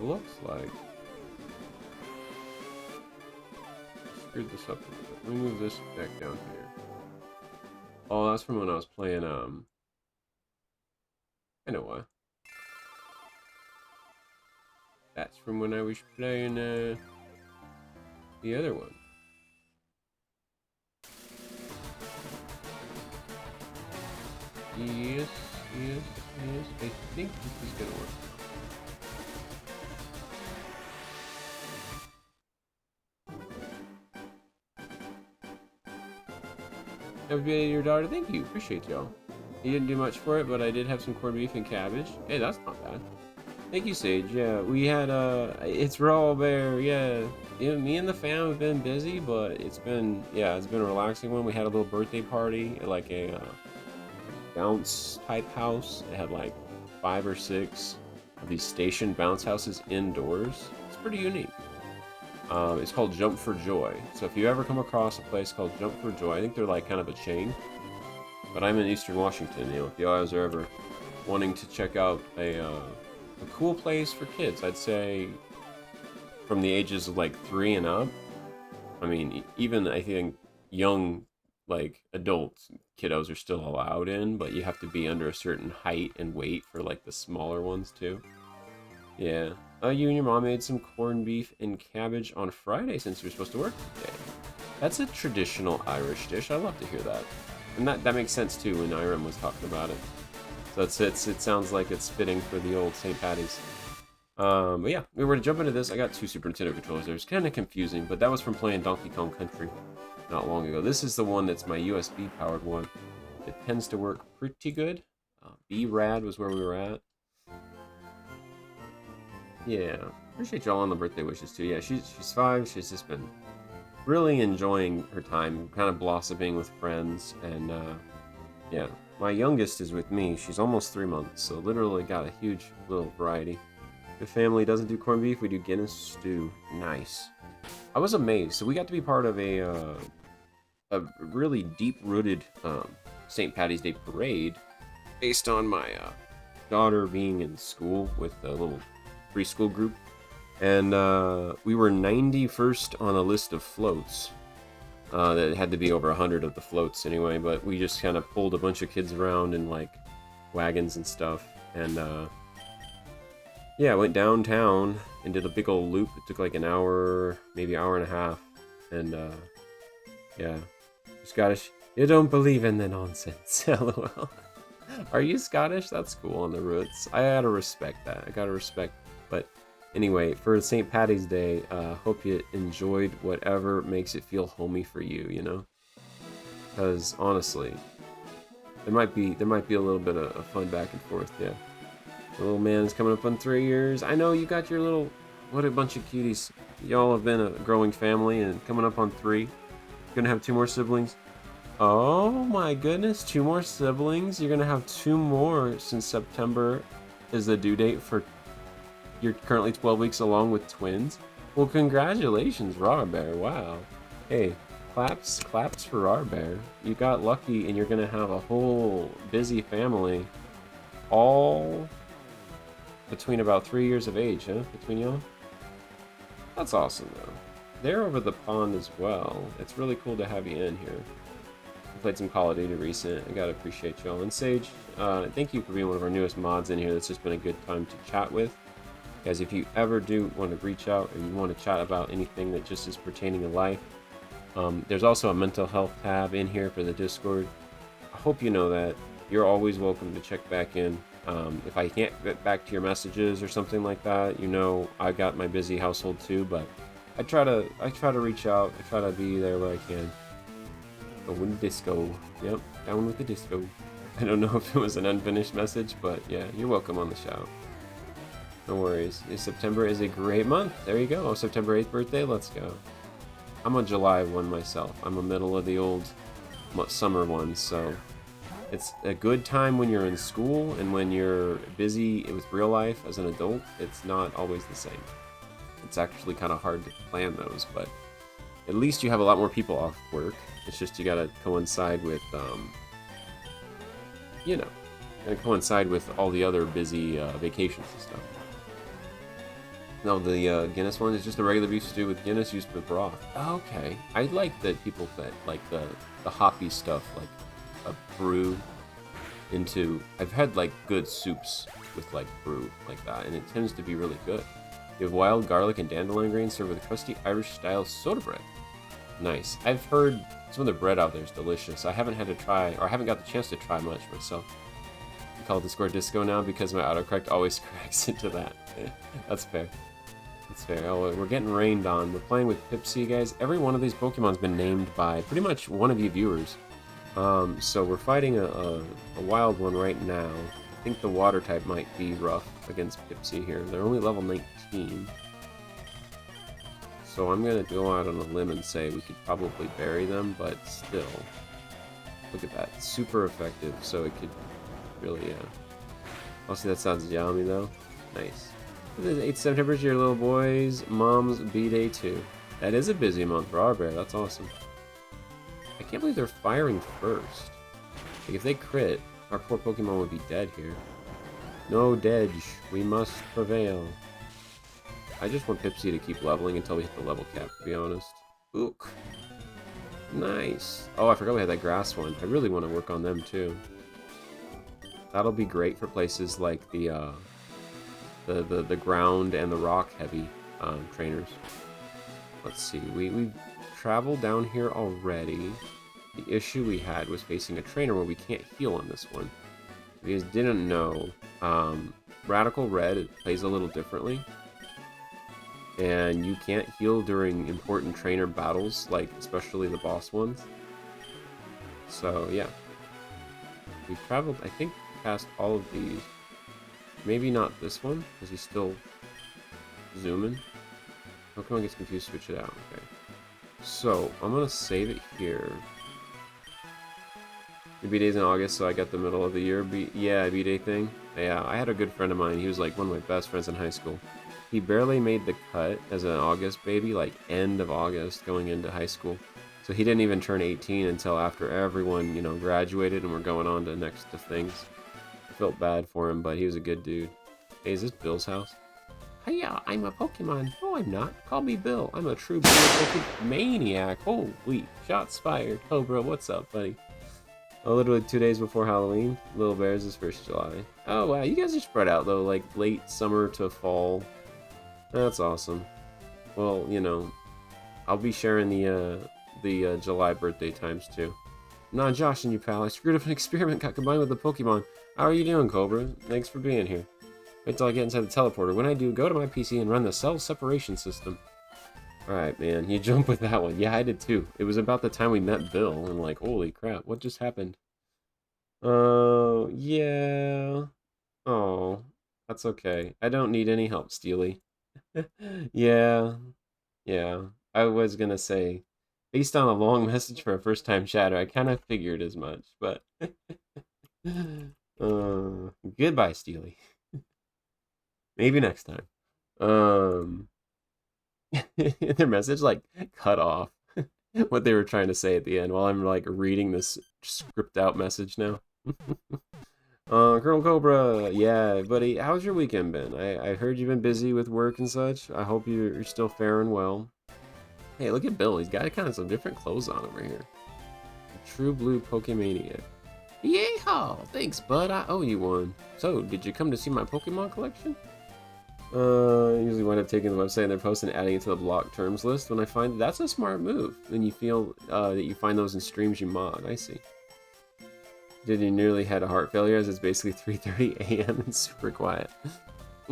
looks like. Screwed this up a little bit. Let me move this back down here. Oh, that's from when I was playing, I know why. That's from when I was playing, the other one. Yes, yes, yes. I think this is gonna work. Happy birthday to your daughter. Thank you. Appreciate y'all. You didn't do much for it, but I did have some corned beef and cabbage. Hey, that's not bad. Thank you, Sage. Yeah, we had it's Raw Bear. Yeah, me and the fam have been busy, but it's been it's been a relaxing one. We had a little birthday party at like a bounce type house. It had like 5 or 6 of these station bounce houses indoors. It's pretty unique. It's called Jump for Joy. So if you ever come across a place called Jump for Joy, I think they're like kind of a chain. But I'm in Eastern Washington. You know, if you guys are ever wanting to check out a cool place for kids, I'd say from the ages of like 3 and up. I mean, even I think young, like adult kiddos are still allowed in, but you have to be under a certain height and weight for like the smaller ones too. Yeah. You and your mom made some corned beef and cabbage on Friday since you're supposed to work today. That's a traditional Irish dish. I love to hear that. And that makes sense too when Iram was talking about it. So it sounds like it's fitting for the old St. Patty's. But yeah, we were to jump into this. I got 2 Super Nintendo controllers there. It's kind of confusing, but that was from playing Donkey Kong Country not long ago. This is the one that's my USB powered one. It tends to work pretty good. B-Rad was where we were at. Yeah, appreciate y'all on the birthday wishes too. Yeah, she's 5. She's just been really enjoying her time, kind of blossoming with friends, and yeah. My youngest is with me. She's almost 3 months, so literally got a huge little variety. The family doesn't do corned beef. We do Guinness stew. Nice. I was amazed. So we got to be part of a really deep-rooted St. Patty's Day parade based on my daughter being in school with a little preschool group. And we were 91st on a list of floats. That had to be over 100 of the floats anyway, but we just kind of pulled a bunch of kids around in like wagons and stuff. And yeah, went downtown and did a big old loop. It took like an hour, maybe hour and a half. And yeah, Scottish. You don't believe in the nonsense. LOL. Are you Scottish? That's cool on the roots. I gotta respect that. I gotta respect. But anyway, for St. Patty's Day, hope you enjoyed whatever makes it feel homey for you, you know? Because honestly, there might be a little bit of fun back and forth, yeah. The little man is coming up on 3 years. I know you got your little, what a bunch of cuties. Y'all have been a growing family and coming up on 3. Gonna have 2 more siblings. Oh my goodness, 2 more siblings? You're gonna have 2 more since September is the due date for. You're currently 12 weeks along with twins. Well, congratulations, Raw Bear. Wow. Hey, claps for Raw Bear. You got lucky and you're gonna have a whole busy family all between about 3 years of age, huh? Between y'all? That's awesome, though. They're over the pond as well. It's really cool to have you in here. I played some Call of Duty recent. I gotta appreciate y'all. And Sage, thank you for being one of our newest mods in here. That's just been a good time to chat with. Guys, if you ever do want to reach out or you want to chat about anything that just is pertaining to life, there's also a mental health tab in here for the Discord. I hope you know that. You're always welcome to check back in. If I can't get back to your messages or something like that, you know I got my busy household too, but I try to reach out. I try to be there where I can. Going disco. Yep, down with the disco. I don't know if it was an unfinished message, but yeah, you're welcome on the show. No worries. September is a great month. There you go. September 8th birthday. Let's go. I'm a July one myself. I'm a middle of the old summer one, so it's a good time when you're in school and when you're busy with real life as an adult. It's not always the same. It's actually kind of hard to plan those, but at least you have a lot more people off work. It's just you gotta coincide with, you know, gotta coincide with all the other busy vacations and stuff. No, the Guinness one is just a regular beef stew with Guinness used for broth. Okay. I like that people put like the hoppy stuff, like a brew into. I've had like good soups with like brew like that, and it tends to be really good. You have wild garlic and dandelion grains served with crusty Irish-style soda bread. Nice. I've heard some of the bread out there is delicious. I haven't had to try, or I haven't got the chance to try much myself. I call it Discord Disco now because my autocorrect always corrects into that. That's fair. That's fair. Oh, we're getting rained on. We're playing with Pipsy, guys. Every one of these Pokemon's been named by pretty much one of you viewers. So we're fighting a wild one right now. I think the water type might be rough against Pipsy here. They're only level 19. So I'm going to go out on a limb and say we could probably bury them, but still. Look at that. Super effective, so it could really, Honestly, that sounds yummy, though. Nice. This is 8th September, your little boy's mom's B-Day, too. That is a busy month for our bear. That's awesome. I can't believe they're firing first. Like, if they crit, our poor Pokemon would be dead here. No Dedge. We must prevail. I just want Pipsy to keep leveling until we hit the level cap, to be honest. Ook. Nice. Oh, I forgot we had that grass one. I really want to work on them, too. That'll be great for places like the ground and the rock heavy trainers. Let's see. We've traveled down here already. The issue we had was facing a trainer where we can't heal on this one. If you guys didn't know, Radical Red plays a little differently. And you can't heal during important trainer battles, like especially the boss ones. So yeah. We've traveled, I think, past all of these. Maybe not this one, because he's still zooming. Pokemon gets confused, switch it out. Okay. So, I'm going to save it here. The B-Day's in August, so I got the middle of the year B-Day thing. Yeah, I had a good friend of mine. He was like one of my best friends in high school. He barely made the cut as an August baby, like end of August, going into high school. So he didn't even turn 18 until after everyone, you know, graduated and we're going on to next to things. I felt bad for him, but he was a good dude. Hey, is this Bill's house? Hiya, I'm a Pokemon. No, I'm not. Call me Bill. I'm a true blue Pokemon maniac. Holy, shots fired. Cobra, what's up, buddy? Oh, literally 2 days before Halloween. Little Bears is 1st July. Oh, wow, you guys are spread out, though, like late summer to fall. That's awesome. Well, you know, I'll be sharing the July birthday times, too. Nah, Josh and you, pal. I screwed up an experiment, got combined with the Pokemon. How are you doing, Cobra? Thanks for being here. Wait till I get inside the teleporter. When I do, go to my PC and run the cell separation system. Alright, man. You jump with that one. Yeah, I did too. It was about the time we met Bill, and like, holy crap, what just happened? Oh, yeah. Oh, that's okay. I don't need any help, Steely. Yeah. Yeah. I was gonna say, based on a long message for a first-time chatter, I kind of figured as much, but... goodbye, Steely. Maybe next time. Their message like cut off what they were trying to say at the end while I'm like reading this script out message now. Colonel Cobra, yeah, buddy, how's your weekend been? I heard you've been busy with work and such. I hope you're still faring well. Hey, look at Bill. He's got kind of some different clothes on over here. A true blue Pokemaniac. Yeehaw! Thanks, bud. I owe you one. So, did you come to see my Pokemon collection? Usually wind up taking the website and their post and adding it to the block terms list. When I find that's a smart move. Then you feel that you find those in streams you mod. I see. Did you nearly had a heart failure as it's basically 3:30 a.m. and super quiet?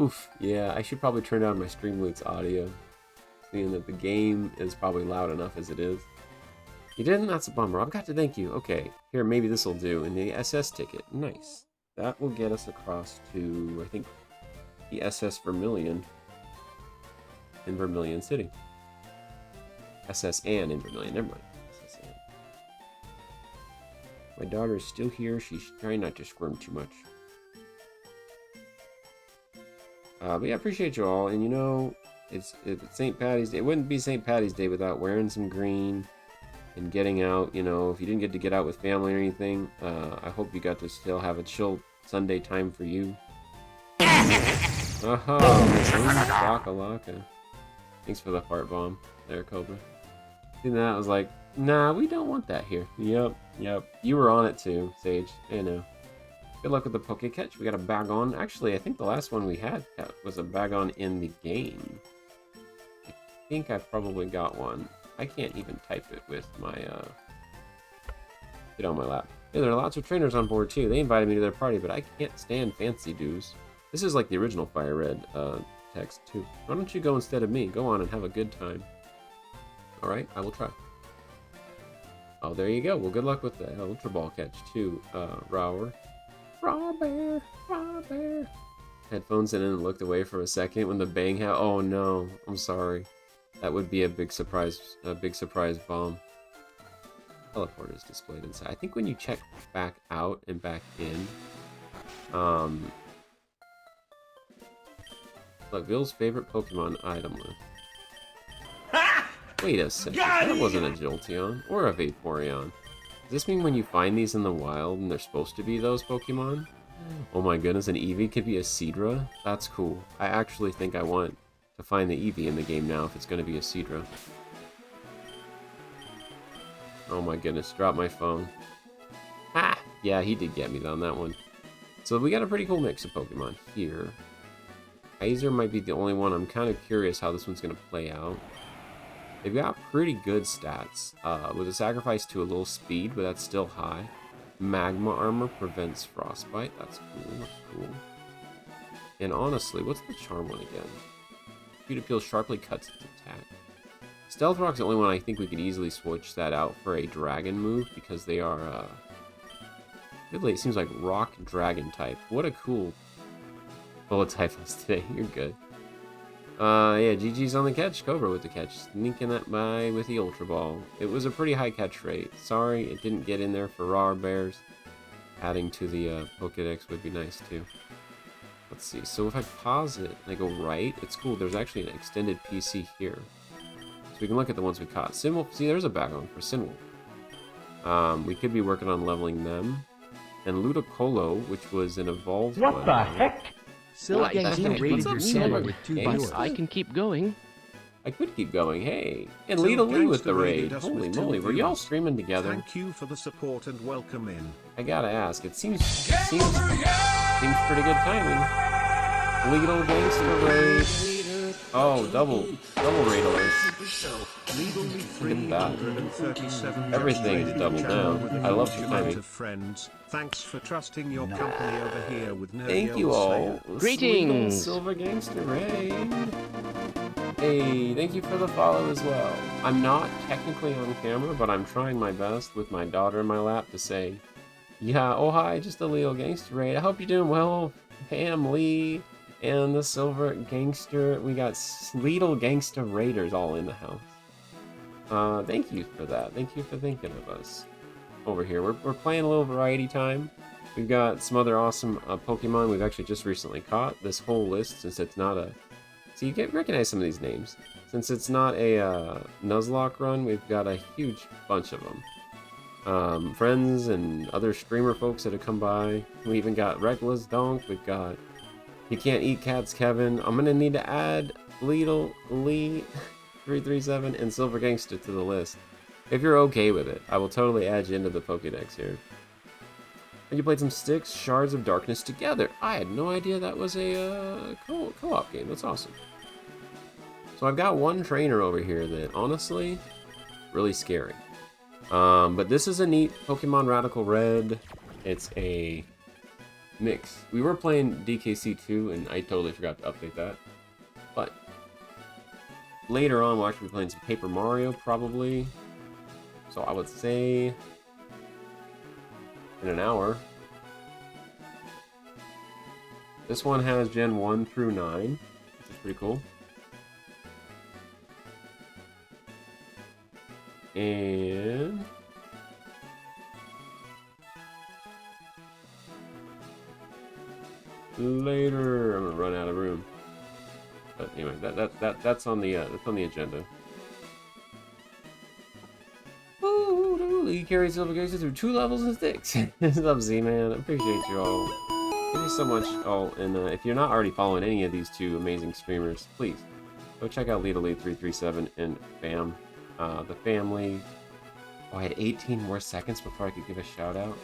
Oof. Yeah, I should probably turn down my Streamloots audio, seeing that the game is probably loud enough as it is. You didn't? That's a bummer. I've got to thank you. Okay, here, maybe this will do. And the SS ticket. Nice. That will get us across to, I think, the SS Vermilion in Vermilion City. SS Ann in Vermilion, never mind. SS Ann. My daughter is still here. She's trying not to squirm too much. But yeah, I appreciate you all. And you know, it's St. Patty's Day. It wouldn't be St. Patty's Day without wearing some green and getting out. You know, if you didn't get to get out with family or anything, I hope you got to still have a chill Sunday time for you. Oh, Bakalaka. Thanks for the fart bomb there, Cobra. Seeing that, I was like, nah, we don't want that here. Yep. You were on it too, Sage. I know. Good luck with the Poke Catch. We got a Bagon. Actually, I think the last one we had was a Bagon in the game. I think I probably got one. I can't even type it with my, get on my lap. Yeah, there are lots of trainers on board too. They invited me to their party, but I can't stand fancy dues. This is like the original Fire Red text too. Why don't you go instead of me? Go on and have a good time. Alright, I will try. Oh, there you go. Well, good luck with the Ultra Ball catch too, Rower. Raw bear. Headphones in and looked away for a second when the bang happened. Oh no, I'm sorry. That would be a big surprise bomb. Teleporter is displayed inside. I think when you check back out and back in, look, Bill's favorite Pokemon item list. Wait a second, that wasn't a Jolteon or a Vaporeon. Does this mean when you find these in the wild and they're supposed to be those Pokemon? Oh my goodness, an Eevee could be a Seadra? That's cool. I actually think I want to find the Eevee in the game now if it's going to be a Seadra. Oh my goodness, drop my phone. Ha! Yeah, he did get me on that one. So we got a pretty cool mix of Pokemon here. Aizer might be the only one. I'm kind of curious how this one's going to play out. They've got pretty good stats, with a sacrifice to a little speed, but that's still high. Magma armor prevents frostbite. That's cool. And honestly, what's the charm one again? Speed appeals sharply cuts its attack. Stealth Rock's the only one I think we could easily switch that out for a dragon move because they are, really, it seems like rock dragon type. What a cool bullet type list today. You're good. Yeah, GG's on the catch. Cobra with the catch. Sneaking that by with the Ultra Ball. It was a pretty high catch rate. Sorry it didn't get in there for raw bears. Adding to the Pokedex would be nice too. Let's see. So if I pause it and I go right, it's cool. There's actually an extended PC here. So we can look at the ones we caught. Sinwolf. See, there's a Bagon for Sinwolf. We could be working on leveling them. And Ludicolo, which was an evolved one. What the heck? Silk Gangster rated your channel with 2 viewers. I can keep going. I could keep going, hey. And Lita Lee with the raid. Holy moly, were y'all streaming together? Thank you for the support and welcome in. I gotta ask, it seems pretty good timing. Legal Gangster raid. Oh, double raid alerts. Look at that. Everything is doubled now. I love the timing. Friends. Thanks for trusting your company over here with no. Thank you all. Greetings. Silver Gangster raid. Hey, thank you for the follow as well. I'm not technically on camera, but I'm trying my best with my daughter in my lap to say, yeah, oh hi, just a Leo Gangster raid. I hope you're doing well, Pam, Lee, and the Silver Gangster. We got Lethal Gangster Raiders all in the house. Thank you for that. Thank you for thinking of us over here. We're playing a little variety time. We've got some other awesome Pokemon we've actually just recently caught. This whole list, since it's not a... So you can recognize some of these names. Since it's not a Nuzlocke run, we've got a huge bunch of them. Friends and other streamer folks that have come by. We even got Reckless Donk. We've got You Can't Eat Cats Kevin. I'm going to need to add Lethal Lee 337 and Silver Gangster to the list. If you're okay with it, I will totally add you into the Pokédex here. And you played some Sticks, Shards of Darkness together. I had no idea that was a co-op game. That's awesome. So I've got one trainer over here that, honestly, really scary. But this is a neat Pokemon Radical Red. It's a mix. We were playing DKC2, and I totally forgot to update that. But later on, we'll actually be playing some Paper Mario, probably. So I would say in an hour. This one has Gen 1 through 9, which is pretty cool. And later, I'm gonna run out of room. But anyway, that's on the agenda. Ooh, he carries Silver Gangster through 2 levels and Sticks. What's up, Z-Man? I appreciate you all. Thank you so much, all. And if you're not already following any of these two amazing streamers, please go check out LeadALead337 and Fam. The family. Oh, I had 18 more seconds before I could give a shout out.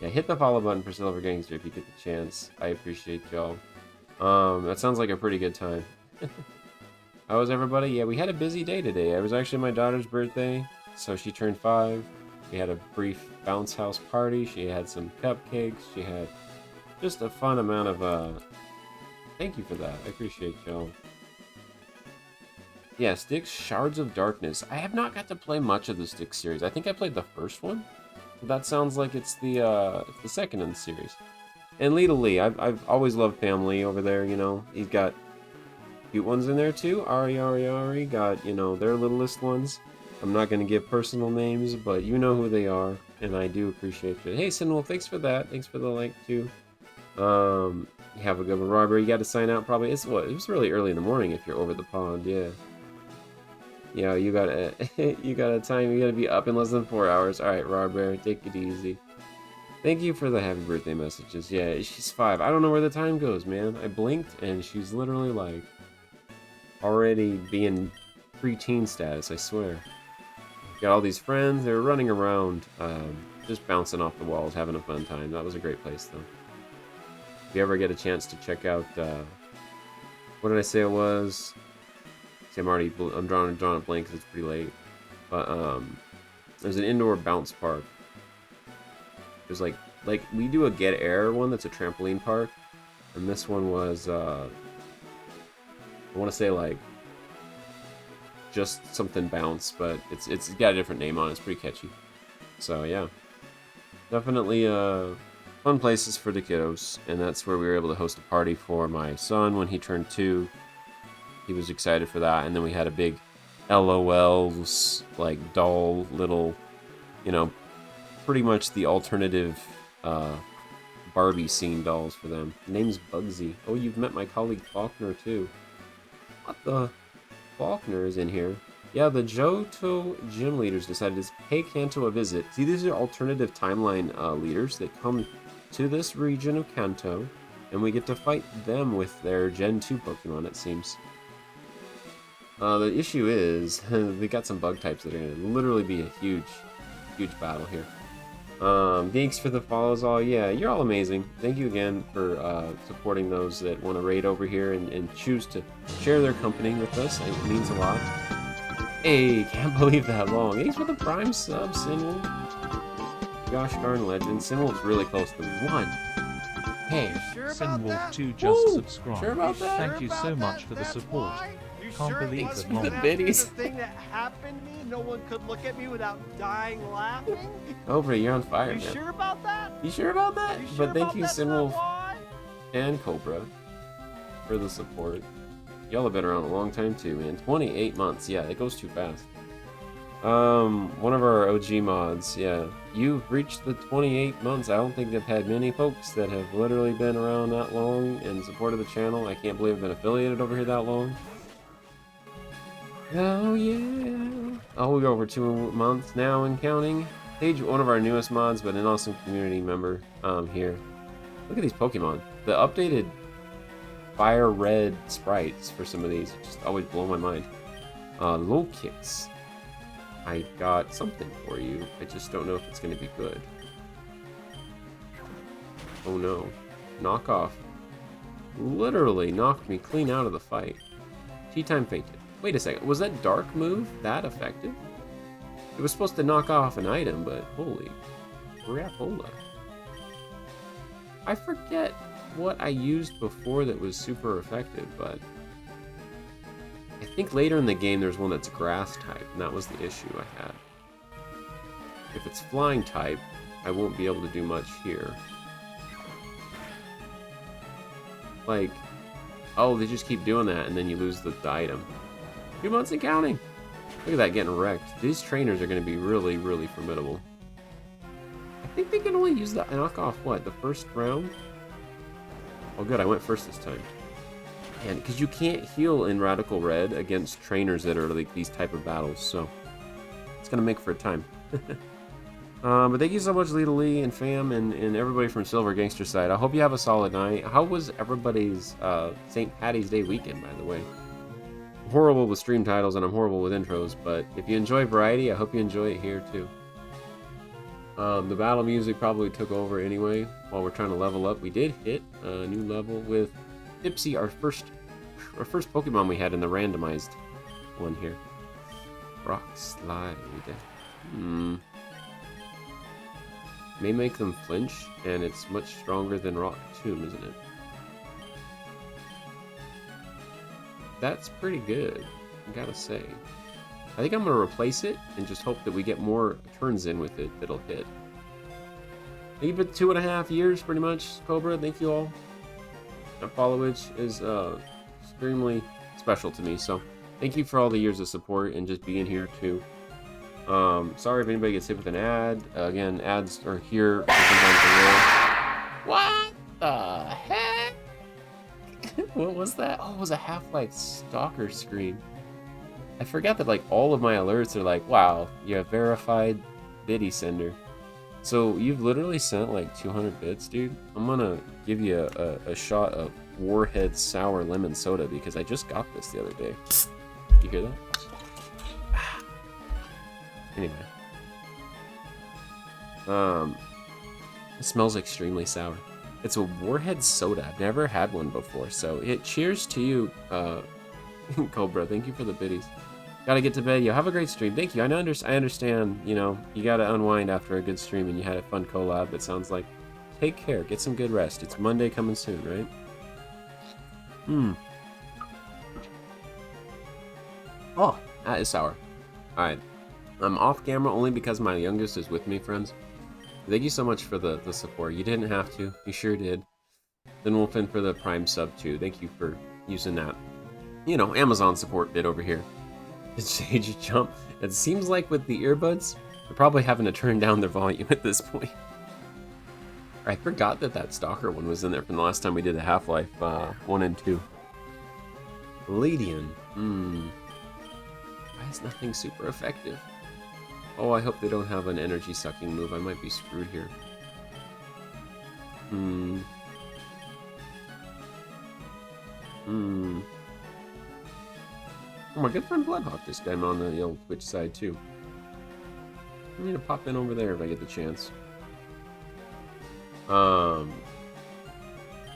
Yeah, hit the follow button for Silver Gangster if you get the chance. I appreciate y'all. That sounds like a pretty good time. How was everybody? Yeah, we had a busy day today. It was actually my daughter's birthday, so she turned 5. We had a brief bounce house party. She had some cupcakes. She had just a fun amount of, thank you for that. I appreciate y'all. Yeah, Styx Shards of Darkness. I have not got to play much of the Styx series. I think I played the first one. That sounds like it's the second in the series. And Lee, I've always loved Family over there, you know. He's got cute ones in there too. Ari got, you know, their littlest ones. I'm not going to give personal names, but you know who they are. And I do appreciate it. Hey, Sinwolf, thanks for that. Thanks for the like too. You have a good one, Robert. You got to sign out probably. It's what? It was really early in the morning if you're over the pond, yeah. Yeah, you gotta time. You gotta be up in less than 4 hours. All right, Robert, take it easy. Thank you for the happy birthday messages. Yeah, she's 5. I don't know where the time goes, man. I blinked and she's literally like already being preteen status. I swear. Got all these friends. They're running around, just bouncing off the walls, having a fun time. That was a great place, though. If you ever get a chance to check out, what did I say it was? See, I'm drawing a blank because it's pretty late. But there's an indoor bounce park. There's like we do a Get Air one that's a trampoline park, and this one was I want to say like just something bounce, but it's got a different name on it. It's pretty catchy. So yeah, definitely fun places for the kiddos, and that's where we were able to host a party for my son when he turned 2. He was excited for that, and then we had a big LOLs, like doll little, you know, pretty much the alternative Barbie scene dolls for them. Name's Bugsy. Oh, you've met my colleague Faulkner too. What the? Faulkner is in here. Yeah, the Johto gym leaders decided to pay Kanto a visit. See, these are alternative timeline leaders that come to this region of Kanto, and we get to fight them with their Gen 2 Pokemon, it seems. The issue is, they got some bug types that are going to literally be a huge battle here. Thanks for the follows all. Yeah, you're all amazing. Thank you again for supporting those that want to raid over here and choose to share their company with us. It means a lot. Hey, can't believe that long. Thanks for the Prime sub, Sinwolf. Gosh darn legend. Sinwolf's really close to 1. Hey, Sinwolf2 just subscribed. Sure about that? Thank you so much for the support. Can't believe Thanks that for the long. biddies. The thing that happened to me, no one could look at me without dying laughing. Cobra, you're on fire, You man. sure about that? You sure about that? You sure But thank about you, that's not Sinwolf why? and Cobra, for the support. Y'all have been around a long time too, man. 28 months. Yeah, it goes too fast. One of our OG mods, yeah. You've reached the 28 months. I don't think they've had many folks that have literally been around that long and supported the channel. I can't believe I've been affiliated over here that long. Oh yeah. Oh, we're over 2 months now and counting. Paige, one of our newest mods, but an awesome community member here. Look at these Pokemon. The updated fire red sprites for some of these just always blow my mind. Low kicks. I got something for you. I just don't know if it's going to be good. Oh no. Knockoff. Literally knocked me clean out of the fight. Tea time fainted. Wait a second. Was that dark move that effective? It was supposed to knock off an item, but holy crapola. I forget what I used before that was super effective, but I think later in the game there's one that's grass type, and that was the issue I had. If it's flying type, I won't be able to do much here. Like, oh, they just keep doing that, and then you lose the item. 2 months and counting! Look at that getting wrecked. These trainers are going to be really, really formidable. I think they can only use the knockoff, what, the first round? Oh good, I went first this time. Man, because you can't heal in Radical Red against trainers that are like these type of battles, so it's going to make for a time. But thank you so much, Lita Lee and fam and everybody from Silver Gangster side. I hope you have a solid night. How was everybody's St. Patty's Day weekend, by the way? I'm horrible with stream titles and I'm horrible with intros, but if you enjoy variety, I hope you enjoy it here too. The battle music probably took over anyway while we're trying to level up. We did hit a new level with Dipsy, our first Pokemon we had in the randomized one here. Rock Slide. May make them flinch, and it's much stronger than Rock Tomb, isn't it? That's pretty good, I gotta say. I think I'm gonna replace it and just hope that we get more turns in with it that'll hit. Thank you for 2.5 years, pretty much, Cobra. Thank you all. That followage is extremely special to me, so thank you for all the years of support and just being here too. Sorry if anybody gets hit with an ad. Again, ads are here. What the heck? What was that? Oh, it was a Half-Life Stalker screen. I forgot that like all of my alerts are like, wow, you have verified biddy sender. So you've literally sent like 200 bits, dude. I'm gonna give you a shot of Warhead Sour Lemon Soda because I just got this the other day. You hear that? Anyway. It smells extremely sour. It's a Warhead soda. I've never had one before, so cheers to you, Cobra. Thank you for the biddies. Gotta get to bed. Yo, have a great stream. Thank you. I understand, you know, you gotta unwind after a good stream and you had a fun collab, it sounds like. Take care. Get some good rest. It's Monday coming soon, right? Oh, that is sour. Alright. I'm off camera only because my youngest is with me, friends. Thank you so much for the support. You didn't have to. You sure did. Then Wolfen for the Prime sub, too. Thank you for using that, you know, Amazon support bit over here. Did you jump? It seems like with the earbuds, they're probably having to turn down their volume at this point. I forgot that Stalker one was in there from the last time we did the Half-Life 1 and 2. Ladian. Why is nothing super effective? Oh, I hope they don't have an energy sucking move. I might be screwed here. Oh, my good friend Bloodhawk just came on the old Twitch side too. I need to pop in over there if I get the chance.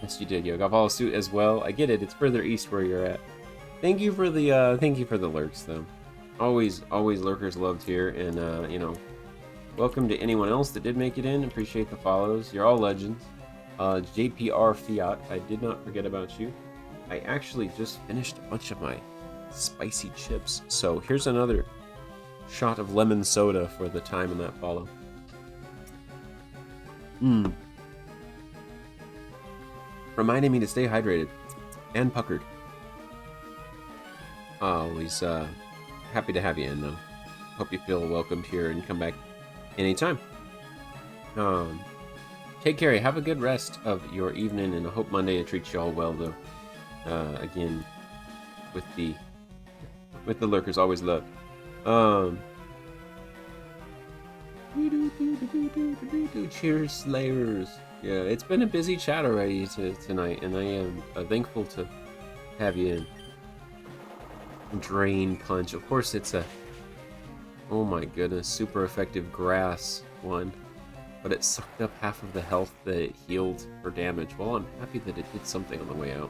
Yes, you did, yo. Got follow suit as well. I get it. It's further east where you're at. Thank you for the lurks though. Always lurkers loved here, and you know, welcome to anyone else that did make it in. Appreciate the follows. You're all legends. JPR Fiat, I did not forget about you. I actually just finished a bunch of my spicy chips, so here's another shot of lemon soda for the time in that follow. Reminding me to stay hydrated and puckered. Always happy to have you in, though. Hope you feel welcomed here and come back anytime. Take care. Have a good rest of your evening, and I hope Monday treats you all well, though. Again, with the lurkers, always love. Cheers, Slayers. Yeah, it's been a busy chat already tonight, and I am thankful to have you in. Drain Punch. Of course, it's a... Oh my goodness, super effective grass one. But it sucked up half of the health that it healed for damage. Well, I'm happy that it did something on the way out.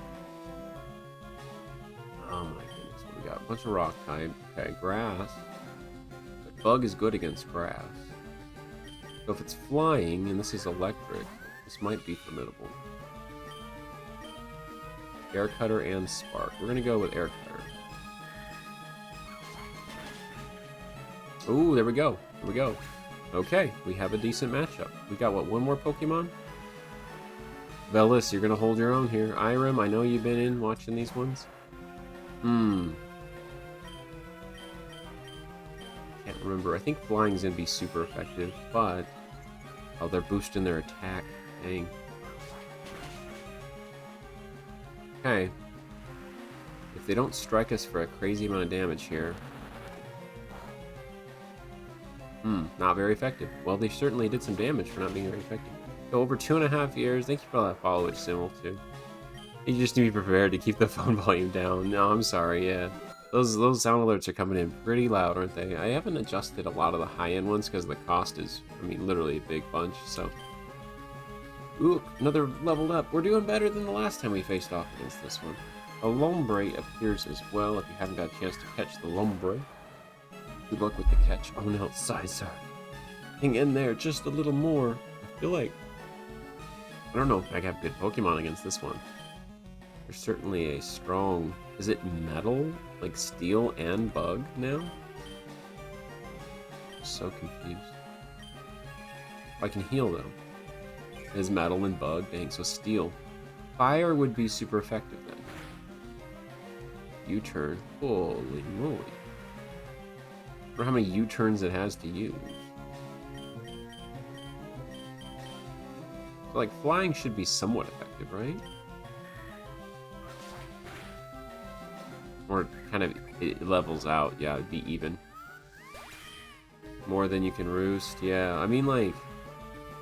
Oh my goodness, what do we got? A bunch of rock type. Okay, grass. But bug is good against grass. So if it's flying, and this is electric, this might be formidable. Air Cutter and Spark. We're gonna go with Air Cutter. Ooh, there we go. There we go. Okay, we have a decent matchup. We got, what, one more Pokemon? Velis, you're gonna hold your own here. Irem, I know you've been in watching these ones. Can't remember. I think flying's gonna be super effective, but... Oh, they're boosting their attack. Dang. Okay. If they don't strike us for a crazy amount of damage here... Not very effective. Well, they certainly did some damage for not being very effective. So over 2.5 years. Thank you for that follow, which symbol too. You just need to be prepared to keep the phone volume down. No, I'm sorry, yeah. Those sound alerts are coming in pretty loud, aren't they? I haven't adjusted a lot of the high-end ones because the cost is, I mean, literally a big bunch, so. Ooh, another leveled up. We're doing better than the last time we faced off against this one. A Lombre appears as well if you haven't got a chance to catch the Lombre. Good luck with the catch. Oh no, Caesar. Hang in there just a little more. I feel like, I don't know if I have good Pokemon against this one. There's certainly a strong, is it metal? Like steel and bug now? I'm so confused. I can heal though. It is metal and bug, dang, so steel. Fire would be super effective then. U-turn, holy moly. I wonder how many U-turns it has to use. Like, flying should be somewhat effective, right? Or kind of, it levels out, yeah, it'd be even. More than you can roost, yeah. I mean, like,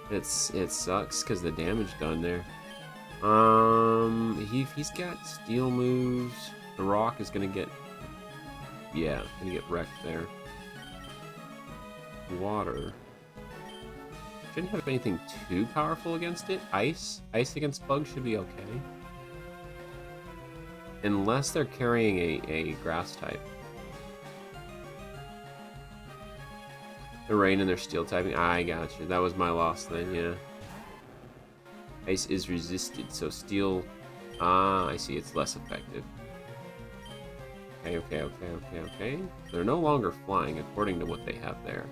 it sucks because the damage done there. He's got steel moves. The rock is gonna get, yeah, gonna get wrecked there. Water. Shouldn't have anything too powerful against it. Ice against bugs should be okay. Unless they're carrying a grass type. The rain and their steel typing. I gotcha. That was my loss then, yeah. Ice is resisted, so steel. Ah, I see. It's less effective. Okay. They're no longer flying according to what they have there.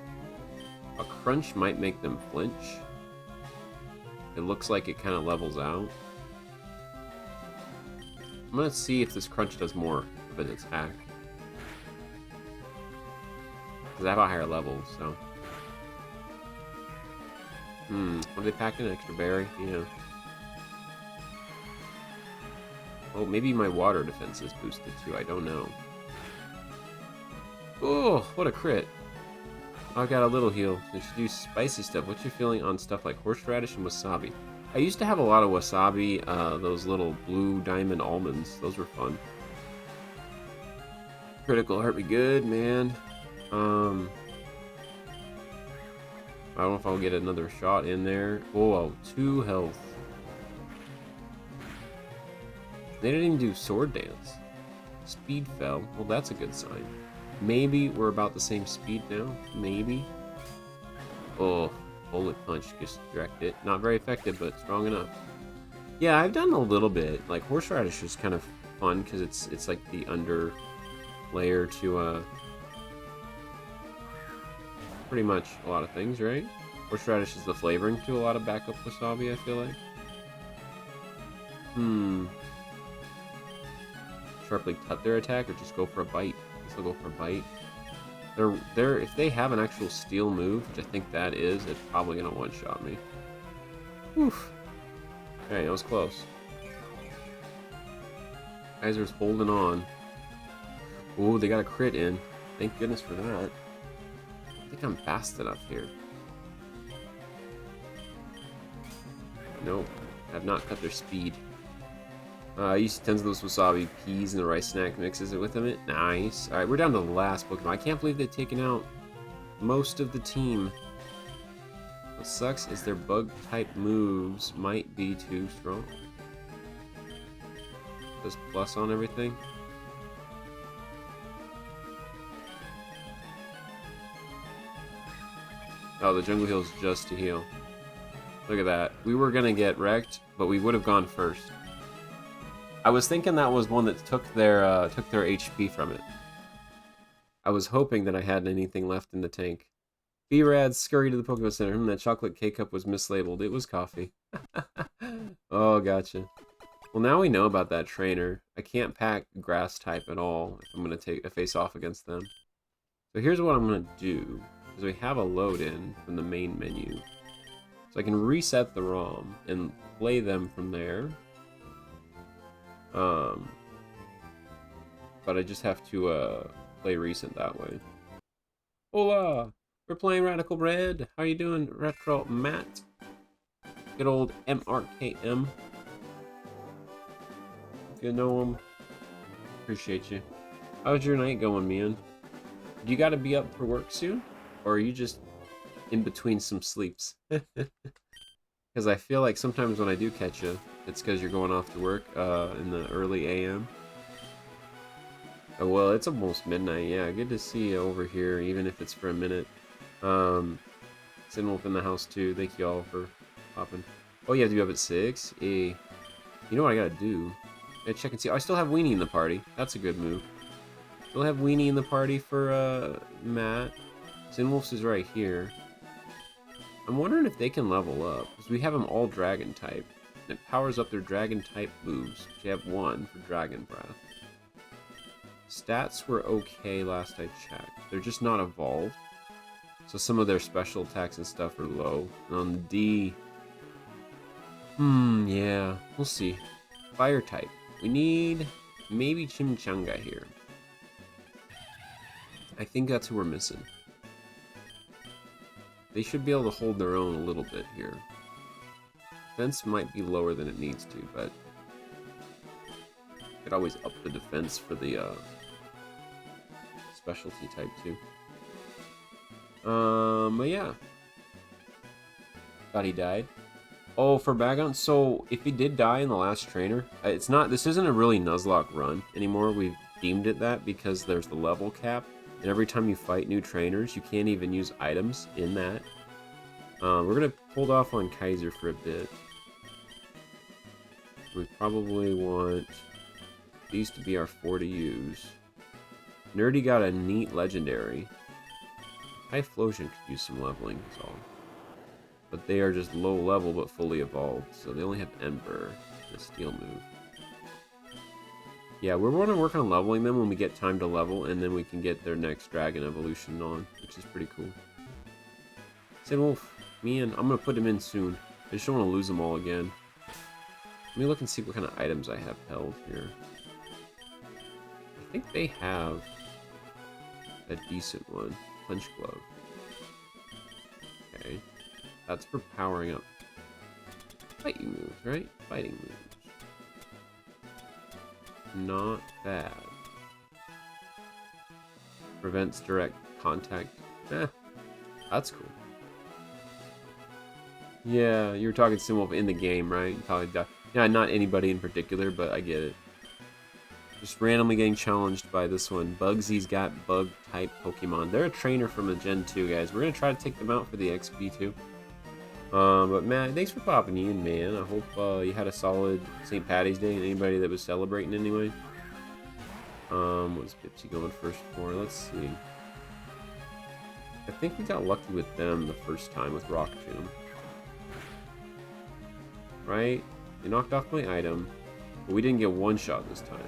A crunch might make them flinch. It looks like it kind of levels out. I'm gonna see if this crunch does more of an attack. Because I have a higher level, so. What did they pack in? An extra berry? Yeah. Oh, maybe my water defense is boosted too, I don't know. Oh, what a crit. I got a little heal. They should do spicy stuff. What's your feeling on stuff like horseradish and wasabi? I used to have a lot of wasabi, those little blue diamond almonds. Those were fun. Critical hurt me good, man. I don't know if I'll get another shot in there. Oh, 2 health. They didn't even do sword dance. Speed fell. Well, that's a good sign. Maybe we're about the same speed now. Maybe. Oh, bullet punch just direct it. Not very effective, but strong enough. Yeah, I've done a little bit. Like horseradish is kind of fun because it's like the under layer to pretty much a lot of things, right? Horseradish is the flavoring to a lot of backup wasabi, I feel like. Sharply cut their attack or just go for a bite? I guess I'll go for a bite. They're if they have an actual steel move, which I think that is, it's probably gonna one-shot me. Oof. Okay, that was close. Kaiser's holding on. Ooh, they got a crit in. Thank goodness for that. I think I'm fast enough here. Nope. Have not cut their speed. I used tons of those wasabi peas and the rice snack mixes it with them. Nice. Alright, we're down to the last Pokemon. I can't believe they've taken out most of the team. What sucks is their bug type moves might be too strong. Does plus on everything. Oh, the jungle heal is just to heal. Look at that. We were gonna get wrecked, but we would have gone first. I was thinking that was one that took their HP from it. I was hoping that I had anything left in the tank. B-Rad, scurry to the Pokemon Center. That chocolate K-Cup was mislabeled. It was coffee. Oh, gotcha. Well, now we know about that trainer. I can't pack grass type at all if I'm going to take a face off against them. So here's what I'm going to do. Because we have a load in from the main menu. So I can reset the ROM and play them from there. But I just have to play recent that way. Hola! We're playing Radical Red. How you doing, Retro Matt? Good old MRKM. If you know him, appreciate you. How's your night going, man? Do you gotta be up for work soon? Or are you just in between some sleeps? Because I feel like sometimes when I do catch you, it's because you're going off to work in the early AM. Oh, well, it's almost midnight. Yeah, good to see you over here, even if it's for a minute. Sinwolf in the house too. Thank you all for popping. Oh, you have to be up at 6? You know what I gotta do? I gotta check and see. Oh, I still have Weenie in the party. That's a good move. Still have Weenie in the party for Matt. Sinwolf's is right here. I'm wondering if they can level up, because we have them all dragon type. And it powers up their dragon type moves. They have 1 for Dragon Breath. Stats were okay last I checked. They're just not evolved. So some of their special attacks and stuff are low. And on D... yeah. We'll see. Fire type. We need maybe Chimchanga here. I think that's who we're missing. They should be able to hold their own a little bit here. Defense might be lower than it needs to, but... could always up the defense for the specialty type too. But yeah. Thought he died. Oh, for Bagon. So if he did die in the last trainer, it's not. This isn't a really Nuzlocke run anymore. We've deemed it that because there's the level cap, and every time you fight new trainers, you can't even use items in that. We're gonna hold off on Kaiser for a bit. We probably want these to be our 4 to use. Nerdy got a neat legendary. Typhlosion could use some leveling, is all. But they are just low level but fully evolved, so they only have Ember and a steel move. Yeah, we're going to work on leveling them when we get time to level, and then we can get their next dragon evolution on, which is pretty cool. Sinwolf, man, I'm going to put him in soon. I just don't want to lose them all again. Let me look and see what kind of items I have held here. I think they have a decent one. Punch Glove. Okay. That's for powering up fighting moves, right? Fighting moves. Not bad. Prevents direct contact. That's cool. Yeah, you were talking Sinwolf in the game, right? Probably yeah, not anybody in particular, but I get it. Just randomly getting challenged by this one. Bugsy's got bug-type Pokemon. They're a trainer from a Gen 2, guys. We're going to try to take them out for the XP, too. But, Matt, thanks for popping in, man. I hope you had a solid St. Patty's Day and anybody that was celebrating anyway. What's Pipsy going first for? Let's see. I think we got lucky with them the first time with Rock Tomb. Right? They knocked off my item, but we didn't get one shot this time.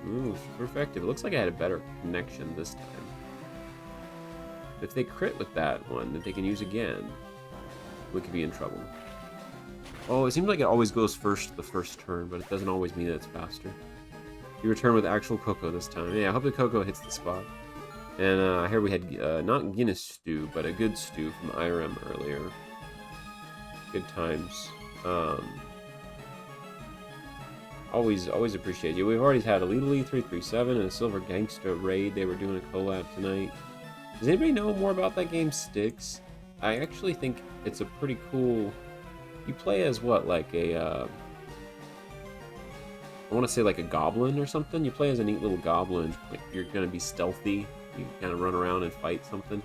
Ooh, super effective. It looks like I had a better connection this time. If they crit with that one that they can use again, we could be in trouble. Oh, it seems like it always goes first the first turn, but it doesn't always mean that it's faster. You return with actual Cocoa this time. Yeah, I hope the Cocoa hits the spot. And I heard we had not Guinness stew, but a good stew from IRM earlier. Good times. Always appreciate you. We've already had a Lidl 337 and a Silver Gangsta raid. They were doing a collab tonight. Does anybody know more about that game, Styx? I actually think it's a pretty cool... You play as what, like a... I want to say like a goblin or something. You play as a neat little goblin. Like you're going to be stealthy. You kind of run around and fight something.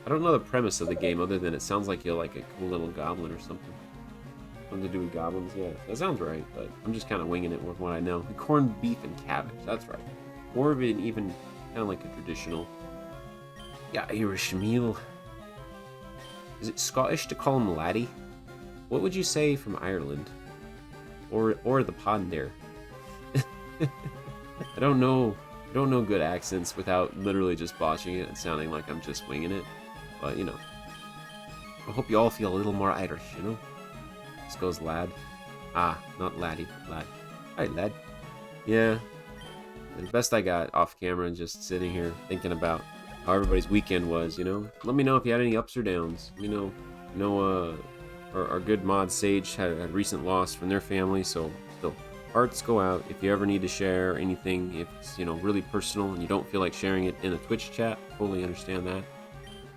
I don't know the premise of the game other than it sounds like you're like a cool little goblin or something. Something to do with goblins, yeah. That sounds right, but I'm just kind of winging it with what I know. Corned beef and cabbage, that's right. More of an even kind of like a traditional... Yeah, Irish meal. Is it Scottish to call him laddie? What would you say from Ireland? Or the pond there? I don't know good accents without literally just botching it and sounding like I'm just winging it. But, you know. I hope you all feel a little more Irish, you know? This goes lad. Ah, not laddie, lad. Alright, lad. Yeah. the best I got off camera and just sitting here thinking about how everybody's weekend was, you know? Let me know if you had any ups or downs. Let me know. Our good mod Sage had recent loss from their family, so still, hearts go out. If you ever need to share anything, if it's, you know, really personal and you don't feel like sharing it in a Twitch chat, totally understand that.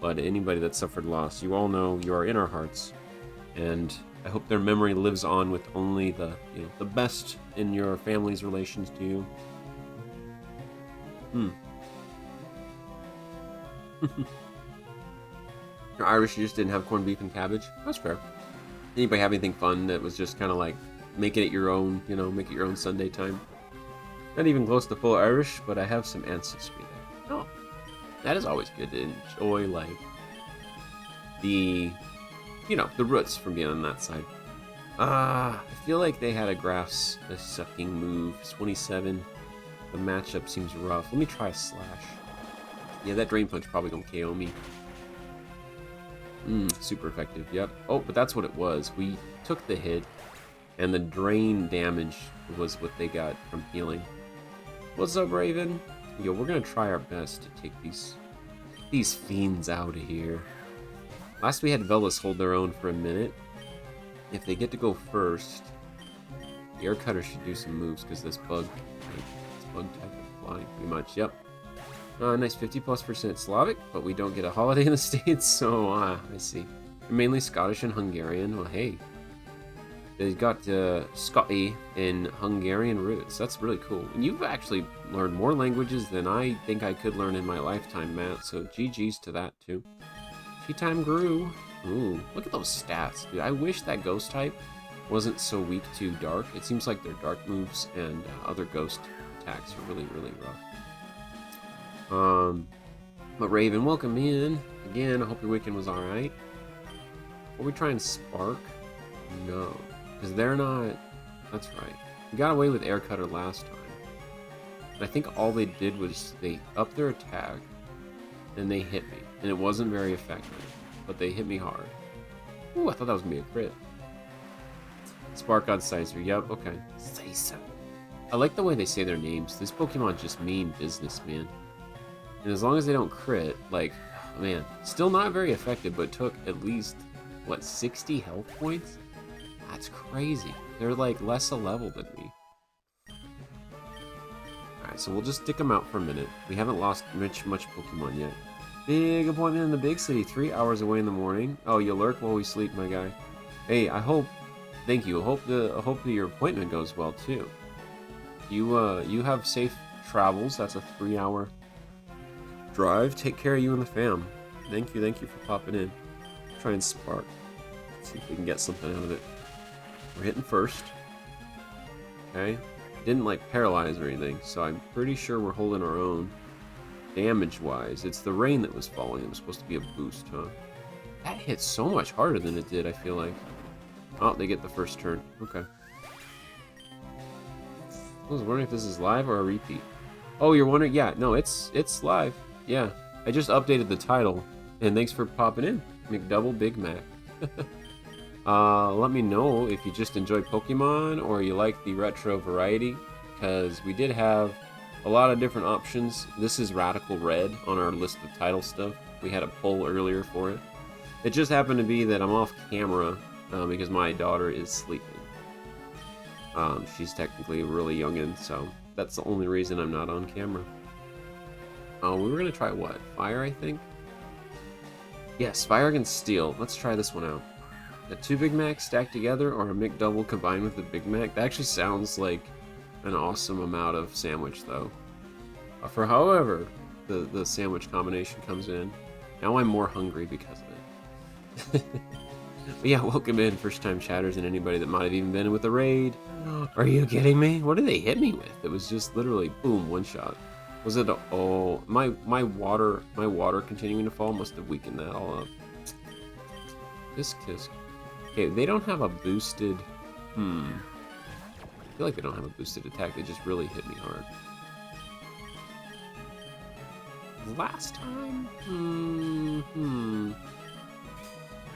But anybody that suffered loss, you all know you are in our hearts, and I hope their memory lives on with only the, you know, the best in your family's relations to you. Irish, you just didn't have corned beef and cabbage. That's fair. Anybody have anything fun that was just kind of like making it your own, you know, make it your own Sunday time? Not even close to full Irish, but I have some ancestry there. Oh, that is always good to enjoy, like, the, you know, the roots from being on that side. I feel like they had a sucking move. 27. The matchup seems rough. Let me try a slash. Yeah, that drain punch probably gonna KO me. Super effective, yep. Oh, but that's what it was. We took the hit, and the drain damage was what they got from healing. What's up, Raven? Yo, we're gonna try our best to take these fiends out of here. Last we had Velas hold their own for a minute. If they get to go first, the air cutter should do some moves because this bug type of flying pretty much. Yep. Nice 50+% Slavic, but we don't get a holiday in the States, so I see. Mainly Scottish and Hungarian. Well, hey, they got Scotty and Hungarian roots. That's really cool. And you've actually learned more languages than I think I could learn in my lifetime, Matt. So GG's to that too. Tea time grew. Ooh, look at those stats, dude. I wish that ghost type wasn't so weak to dark. It seems like their dark moves and other ghost attacks are really, really rough. But Raven, welcome in. Again, I hope your weekend was alright. Are we trying Spark? No. Because they're not... That's right. We got away with Air Cutter last time. But I think all they did was they upped their attack, and they hit me. And it wasn't very effective. But they hit me hard. Ooh, I thought that was going to be a crit. Spark on Sizer. Yep, okay. Sizer. I like the way they say their names. This Pokemon just mean business, man. And as long as they don't crit, like, oh man, still not very effective, but took at least, what, 60 health points? That's crazy. They're like less a level than me. Alright, so we'll just stick them out for a minute. We haven't lost much Pokemon yet. Big appointment in the big city, 3 hours away in the morning. Oh, you lurk while we sleep, my guy. Hey, I hope, thank you. I hope that your appointment goes well too. You have safe travels. That's a 3-hour drive. Take care of you and the fam. Thank you for popping in. Try and Spark. See if we can get something out of it. We're hitting first. Okay. Didn't like paralyze or anything, so I'm pretty sure we're holding our own. Damage wise, it's the rain that was falling. It was supposed to be a boost, huh? That hit so much harder than it did, I feel like. Oh, they get the first turn. Okay. I was wondering if this is live or a repeat. Oh, you're wondering? Yeah, no, it's live. Yeah, I just updated the title, and thanks for popping in, McDouble Big Mac. Let me know if you just enjoy Pokemon or you like the retro variety, because we did have a lot of different options. This is Radical Red on our list of title stuff. We had a poll earlier for it. It just happened to be that I'm off camera because my daughter is sleeping. She's technically really youngin', so that's the only reason I'm not on camera. We were gonna try what? Fire, I think? Yes, Fire against Steel. Let's try this one out. The 2 Big Macs stacked together or a McDouble combined with the Big Mac? That actually sounds like an awesome amount of sandwich, though. For however the sandwich combination comes in, now I'm more hungry because of it. But yeah, welcome in, first-time chatters and anybody that might have even been with the raid. Are you kidding me? What did they hit me with? It was just literally, boom, one shot. Was it? Oh, my water continuing to fall must have weakened that all up. Kiss. Okay, they don't have a boosted. I feel like they don't have a boosted attack. They just really hit me hard. Last time?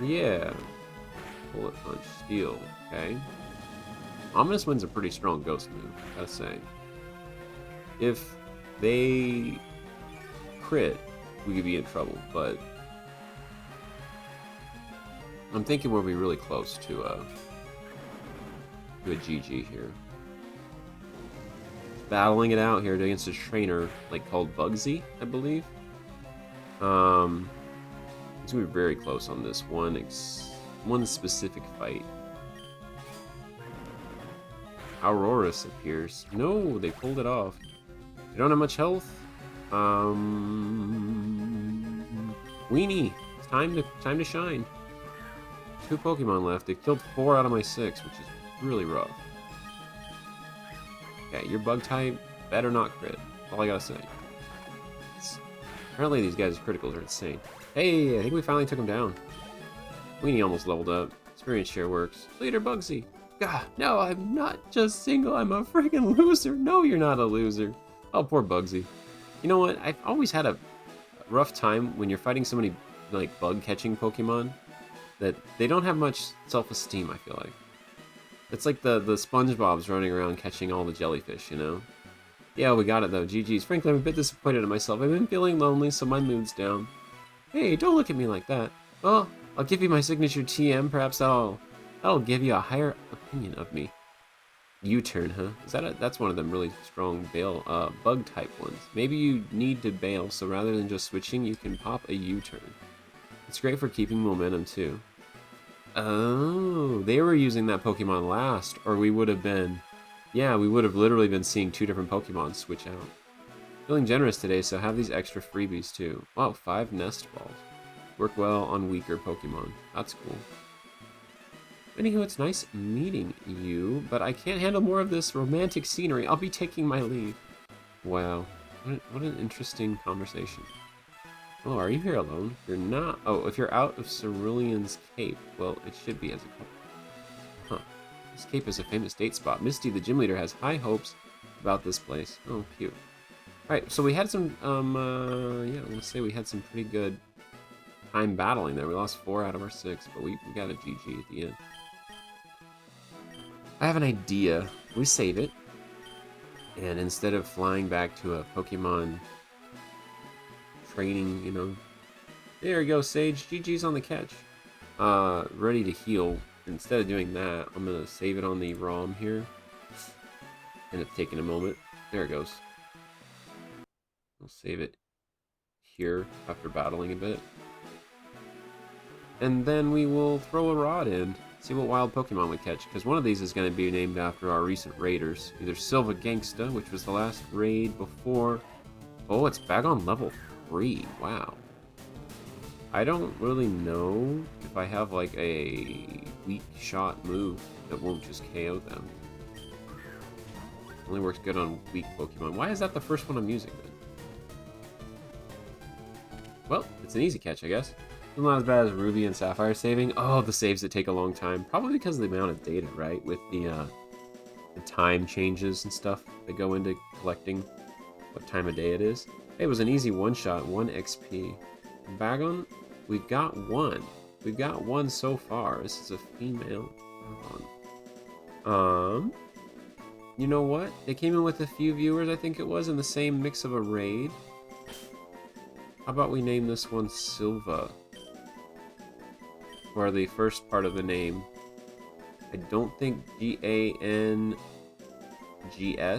Yeah. Bullet punch, steel. Okay. Ominous Wind's a pretty strong ghost move, gotta say. if they crit, we could be in trouble, but I'm thinking we'll be really close to a GG here. Battling it out here against a trainer like called Bugsy, I believe. It's gonna be very close on this one specific fight. Auroras appears. No, they pulled it off. They don't have much health. Weenie, it's time to shine. 2 Pokemon left. They killed 4 out of my 6, which is really rough. Okay, your bug type better not crit. That's all I gotta say. Apparently these guys' criticals are insane. Hey, I think we finally took him down. Weenie almost leveled up. Experience share works. Leader Bugsy. God, no, I'm not just single. I'm a freaking loser. No, you're not a loser. Oh, poor Bugsy. You know what? I've always had a rough time when you're fighting so many like bug catching Pokemon that they don't have much self-esteem, I feel like. It's like the SpongeBob's running around catching all the jellyfish, you know? Yeah, we got it though, GG's. Frankly, I'm a bit disappointed in myself. I've been feeling lonely, so my mood's down. Hey, don't look at me like that. Well, I'll give you my signature TM, perhaps that'll give you a higher opinion of me. U-turn, huh? That's one of them really strong bail, bug-type ones. Maybe you need to bail, so rather than just switching, you can pop a U-turn. It's great for keeping momentum, too. Oh, they were using that Pokemon last, or we would have been... Yeah, we would have literally been seeing 2 different Pokemon switch out. Feeling generous today, so have these extra freebies, too. Wow, 5 Nest Balls. Work well on weaker Pokemon. That's cool. Anywho, it's nice meeting you, but I can't handle more of this romantic scenery. I'll be taking my leave. Wow, what an interesting conversation. Oh, are you here alone? You're not. Oh, if you're out of Cerulean's Cape, well, it should be as a couple. Huh. This cape is a famous date spot. Misty, the gym leader, has high hopes about this place. Oh, cute. Alright, so we had some, yeah, let's say we had some pretty good time battling there. We lost 4 out of our 6, but we got a GG at the end. I have an idea. We save it, and instead of flying back to a Pokemon training, you know, there you go, Sage. GG's on the catch. Ready to heal. Instead of doing that, I'm gonna save it on the ROM here, and it's taking a moment. There it goes. I'll save it here after battling a bit, and then we will throw a rod in. See what wild Pokemon we catch, because one of these is going to be named after our recent raiders. Either Silva Gangsta, which was the last raid before... Oh, it's back on level 3. Wow. I don't really know if I have like a weak shot move that won't just KO them. Only works good on weak Pokemon. Why is that the first one I'm using then? Well, it's an easy catch, I guess. Not as bad as Ruby and Sapphire saving. Oh, the saves that take a long time. Probably because of the amount of data, right? With the time changes and stuff that go into collecting what time of day it is. Hey, it was an easy one-shot, 1 XP. Bagon, we've got 1. We've got 1 so far. This is a female Bagon. You know what? They came in with a few viewers, I think it was, in the same mix of a raid. How about we name this one Silva? Or the first part of the name. I don't think G-A-N-G-S,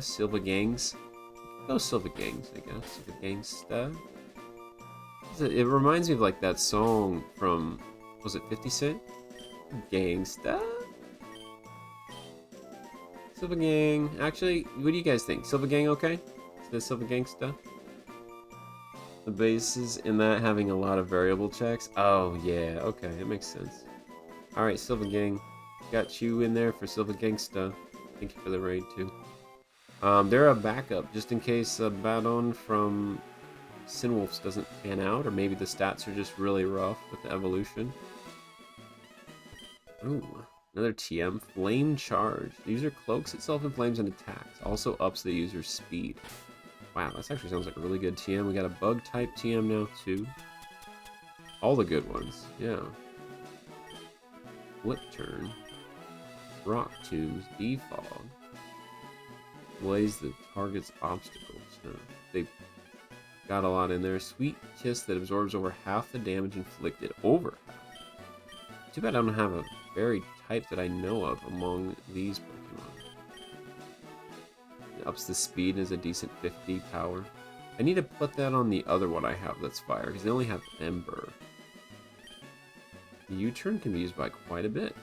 Silva Gangs. Go Silva Gangs, I guess. Silva Gangsta. It reminds me of like that song from, was it 50 Cent? Gangsta? Silva Gang. Actually, what do you guys think? Silva Gang okay? Is this Silva Gangsta? The bases in that having a lot of variable checks. Oh yeah, okay, it makes sense. Alright, Silva Gang. Got you in there for Silva Gangsta. Thank you for the raid too. They're a backup, just in case Badon from Sinwolf's doesn't pan out, or maybe the stats are just really rough with the evolution. Ooh, another TM. Flame Charge. The user cloaks itself in flames and attacks. Also ups the user's speed. Wow, this actually sounds like a really good TM. We got a bug type TM now too. All the good ones, yeah. Flip Turn. Rock Tombs. Defog. Blaze the target's obstacles. They got a lot in there. Sweet Kiss that absorbs over half the damage inflicted. Over half. Too bad I don't have a fairy type that I know of among these Pokemon. It ups the speed and is a decent 50 power. I need to put that on the other one I have that's fire, because they only have Ember. The U-turn can be used by quite a bit.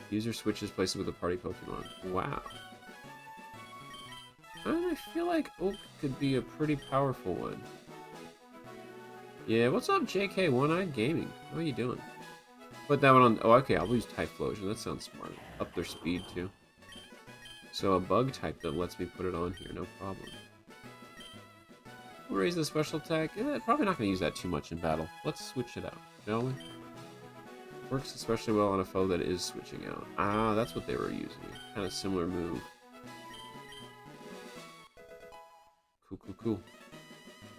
User switches places with a party Pokemon. Wow. And I feel like Oak could be a pretty powerful one. Yeah, what's up, JK One-Eyed Gaming? How are you doing? Put that one on. Oh, okay, I'll use Typhlosion. That sounds smart. Up their speed, too. So a bug type that lets me put it on here, no problem. We'll raise the special attack. Probably not going to use that too much in battle. Let's switch it out, shall we? Works especially well on a foe that is switching out. Ah, that's what they were using. Kind of similar move. Cool.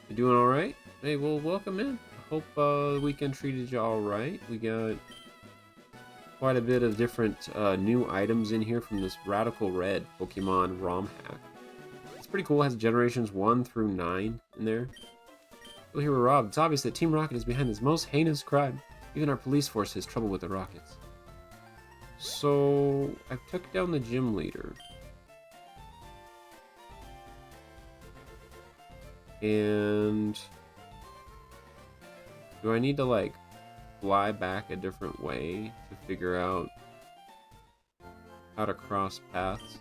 You doing alright? Hey, well, welcome in. I hope the weekend treated you alright. We got quite a bit of different new items in here from this Radical Red Pokemon ROM hack. It's pretty cool. It has generations 1 through 9 in there. Well, here we're robbed. It's obvious that Team Rocket is behind this most heinous crime. Even our police force has trouble with the Rockets. So, I took down the gym leader. And do I need to, like, fly back a different way to figure out how to cross paths?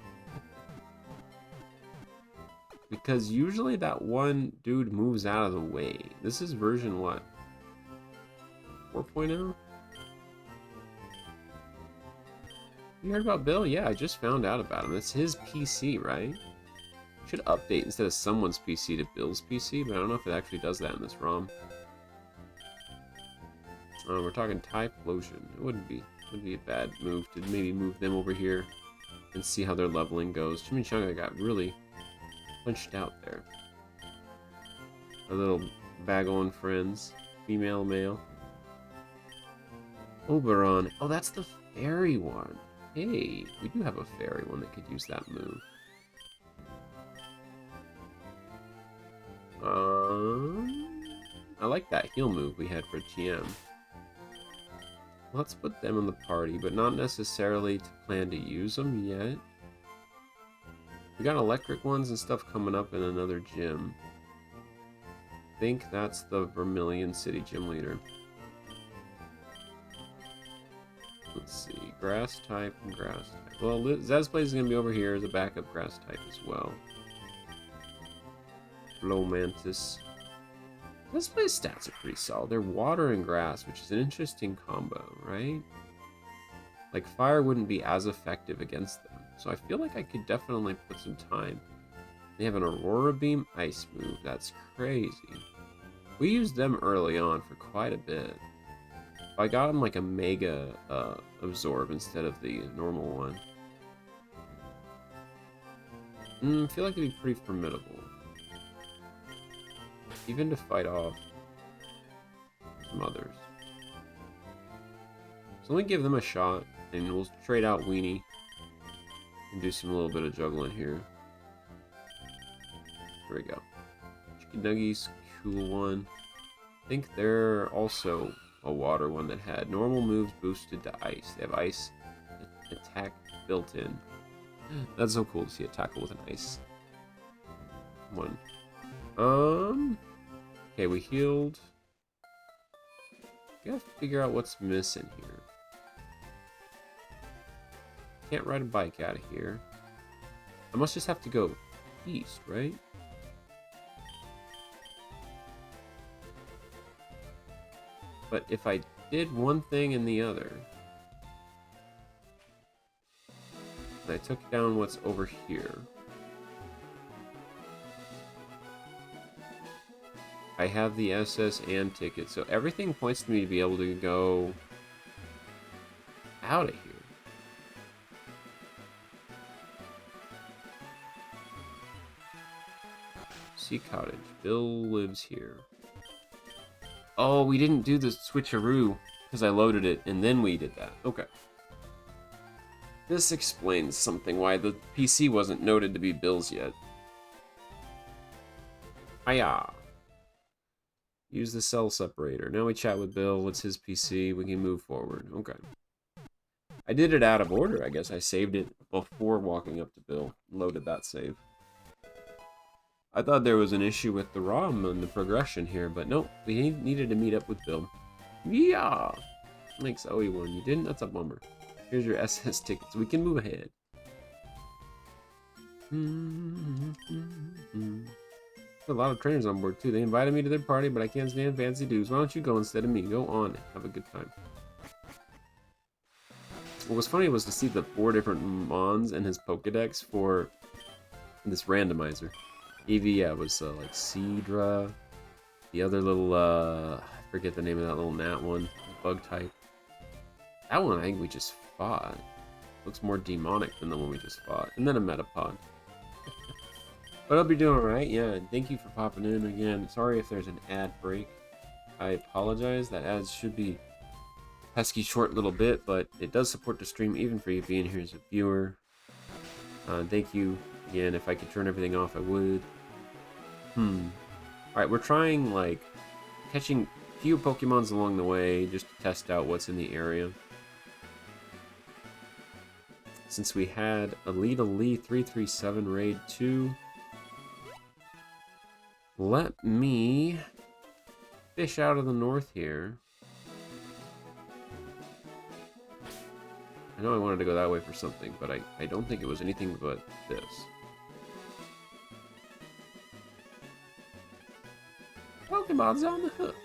Because usually that one dude moves out of the way. This is version what? 4.0? You heard about Bill? Yeah, I just found out about him. It's his PC, right? Should update instead of someone's PC to Bill's PC, but I don't know if it actually does that in this ROM. We're talking Typhlosion. It wouldn't be a bad move to maybe move them over here and see how their leveling goes. Chimichanga got really punched out there. Our little Bagon friends, female, male. Oberon. Oh, that's the fairy one. Hey, we do have a fairy one that could use that move. I like that heal move we had for TM. Let's put them in the party, but not necessarily to plan to use them yet. We got electric ones and stuff coming up in another gym. I think that's the Vermilion City gym leader. Let's see, grass type and grass type. Well, Zazblaze is going to be over here as a backup grass type as well. Mantis. Zazblaze stats are pretty solid. They're water and grass, which is an interesting combo, right? Like, fire wouldn't be as effective against them. So I feel like I could definitely put some time. They have an Aurora Beam Ice move. That's crazy. We used them early on for quite a bit. I got them like a Mega Absorb instead of the normal one. I feel like it'd be pretty formidable. Even to fight off some others. So let me give them a shot, and we'll trade out Weenie and do some little bit of juggling here. Here we go. Chicken Nuggies, cool one. I think they're also a water one that had normal moves boosted to ice. They have ice attack built in. That's so cool to see a tackle with an ice one. Okay, we healed. We gotta figure out what's missing here. Can't ride a bike out of here. I must just have to go east, right? But if I did one thing and the other, and I took down what's over here, I have the SS and ticket, so everything points to me to be able to go out of here. Sea Cottage. Bill lives here. Oh, we didn't do the switcheroo because I loaded it and then we did that. Okay. This explains something why the PC wasn't noted to be Bill's yet. Hiya! Use the cell separator. Now we chat with Bill. What's his PC? We can move forward. Okay. I did it out of order, I guess. I saved it before walking up to Bill. Loaded that save. I thought there was an issue with the ROM and the progression here, but nope. We needed to meet up with Bill. Yeah! Thanks, OE1. You didn't? That's a bummer. Here's your SS tickets. We can move ahead. A lot of trainers on board too. They invited me to their party, but I can't stand fancy dudes. Why don't you go instead of me? Go on. Have a good time. What was funny was to see the 4 different Mons and his Pokedex for this randomizer. Eevee, yeah, was like Seadra. The other little, I forget the name of that little gnat one. Bug type. That one I think we just fought. Looks more demonic than the one we just fought. And then a Metapod. But I'll be doing alright, yeah. And thank you for popping in again. Sorry if there's an ad break. I apologize. That ads should be a pesky short little bit, but it does support the stream even for you being here as a viewer. Thank you again. If I could turn everything off, I would. Alright, we're trying, like, catching a few Pokemons along the way just to test out what's in the area. Since we had Alita Lee 337 Raid 2, let me fish out of the north here. I know I wanted to go that way for something, but I don't think it was anything but this. Pokemon's on the hook.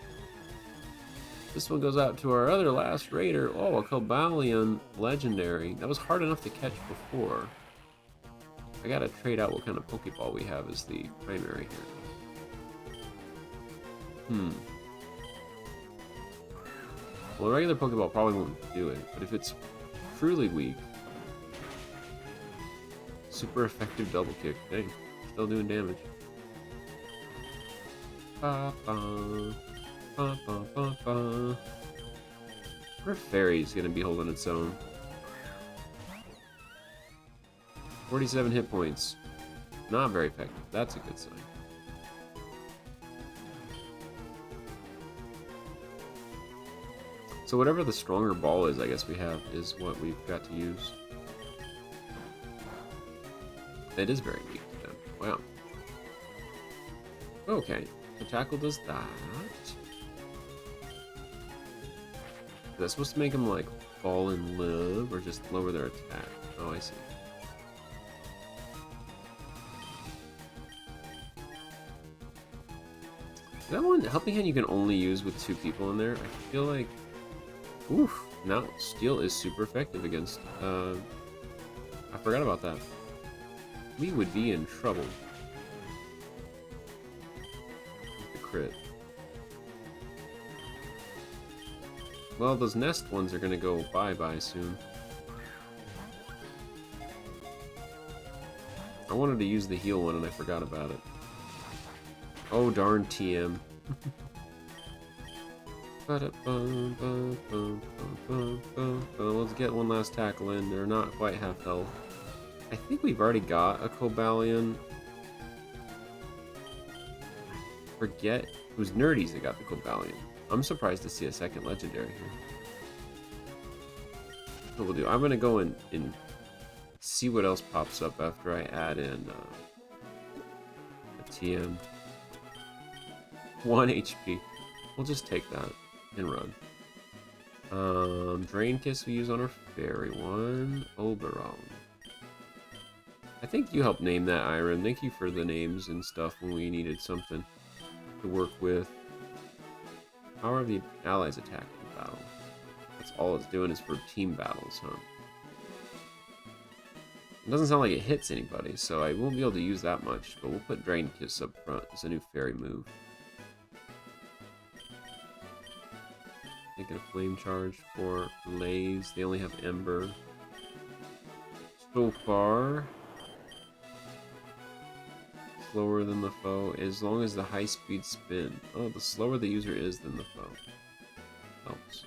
This one goes out to our other last raider. Oh, a Cobalion Legendary. That was hard enough to catch before. I gotta trade out what kind of Pokeball we have as the primary here. Well, a regular Pokeball probably won't do it, but if it's truly weak, super effective double kick. Dang, still doing damage. Our Fairy's gonna be holding its own. 47 hit points. Not very effective. That's a good sign. So whatever the stronger ball is, I guess we have, is what we've got to use. It is very weak to them. Wow. Okay. The tackle does that. Is that supposed to make them, like, fall and live, or just lower their attack? Oh, I see. That one, Helping Hand you can only use with 2 people in there. I feel like... Oof. Now, Steel is super effective against... I forgot about that. We would be in trouble. With the crit. Well, those nest ones are gonna go bye-bye soon. I wanted to use the heal one and I forgot about it. Oh darn TM. Let's get one last tackle in. They're not quite half health. I think we've already got a Cobalion. Forget who's Nerdy's that got the Cobalion. I'm surprised to see a second legendary here. What we'll do, I'm gonna go and see what else pops up after I add in a TM. 1 HP. We'll just take that and run. Drain Kiss we use on our fairy one. Oberon. I think you helped name that, Iron. Thank you for the names and stuff when we needed something to work with. How are the allies attacking in battle? That's all it's doing is for team battles, huh? It doesn't sound like it hits anybody, so I won't be able to use that much, but we'll put Drain Kiss up front as a new fairy move. Making a flame charge for Lays. They only have Ember. So far, slower than the foe, as long as the high speed spin. Oh, the slower the user is than the foe. Helps.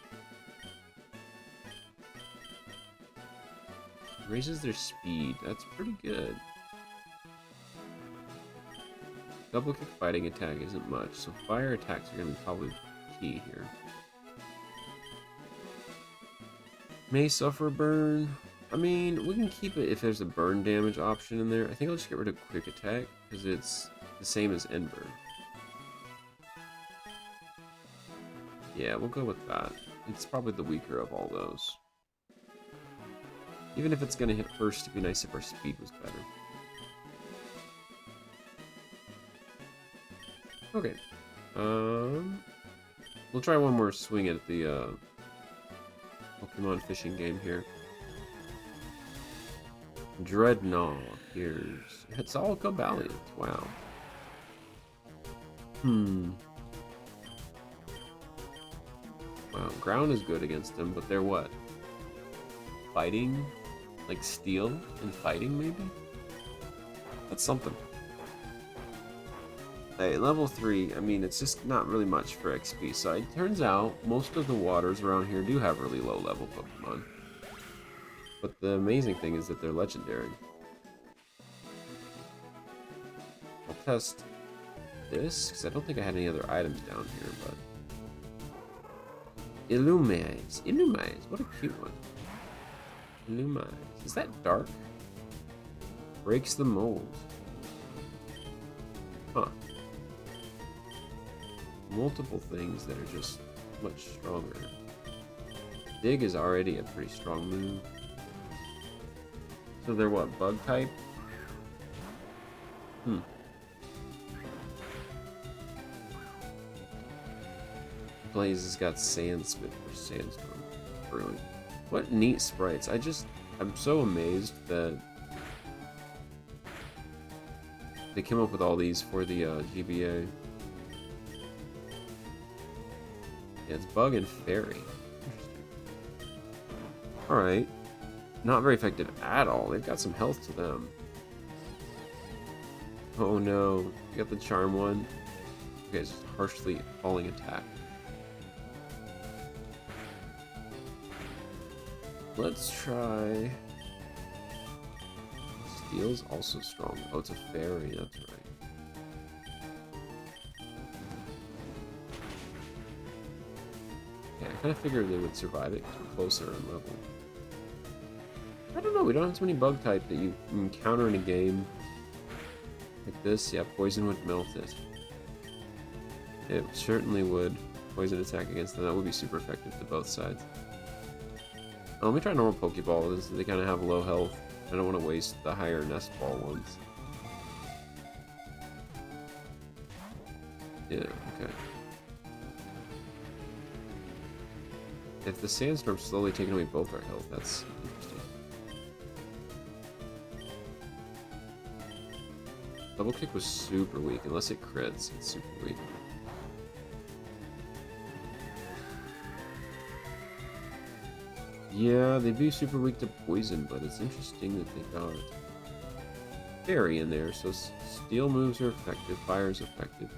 Raises their speed. That's pretty good. Double kick fighting attack isn't much, so fire attacks are going to be probably key here. May suffer burn. I mean, we can keep it if there's a burn damage option in there. I think I'll just get rid of quick attack because it's the same as end burn. Yeah, we'll go with that. It's probably the weaker of all those. Even if it's going to hit first, it'd be nice if our speed was better. Okay. We'll try one more swing at the Pokemon fishing game here. Dreadnought appears. It's all Cobalions. Wow. Wow, ground is good against them, but they're what? Fighting? Like steel and fighting, maybe? That's something. Hey, level 3, I mean, it's just not really much for XP. So it turns out most of the waters around here do have really low level Pokemon. But the amazing thing is that they're legendary. I'll test this, because I don't think I had any other items down here, but... Illumise. Illumise. What a cute one. Illumise. Is that dark? Breaks the mold. Huh. Multiple things that are just much stronger. Dig is already a pretty strong move. So they're what, bug type? Blaze has got Sand Spit for Sandstorm. Brilliant. What neat sprites. I'm so amazed that they came up with all these for the GBA. Yeah, it's Bug and Fairy. Interesting. Alright. Not very effective at all. They've got some health to them. Oh no. You got the Charm one. Okay, it's just harshly falling attack. Let's try... Steel's also strong. Oh, it's a fairy, that's right. Yeah, I kind of figured they would survive it because we're closer in level. I don't know, we don't have so many bug type that you encounter in a game. Like this, yeah, poison would melt it. It certainly would. Poison attack against them, that would be super effective to both sides. Let me try normal Pokeball. They kind of have low health. I don't want to waste the higher Nest Ball ones. Yeah, okay. If the Sandstorm's slowly taking away both our health, that's interesting. Double Kick was super weak. Unless it crits, it's super weak. Yeah, they'd be super weak to poison, but it's interesting that they got Fairy in there, so steel moves are effective, fire is effective.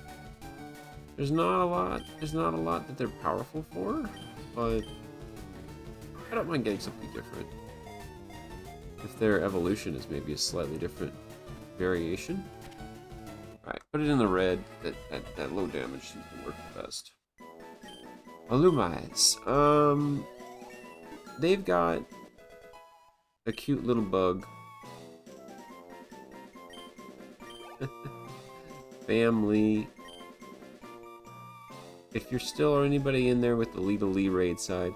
There's not a lot that they're powerful for, but I don't mind getting something different. If their evolution is maybe a slightly different variation. Alright, put it in the red. That low damage seems to work the best. Illumise. They've got a cute little bug. Family. If you're still or anybody in there with the Lita Lee raid side,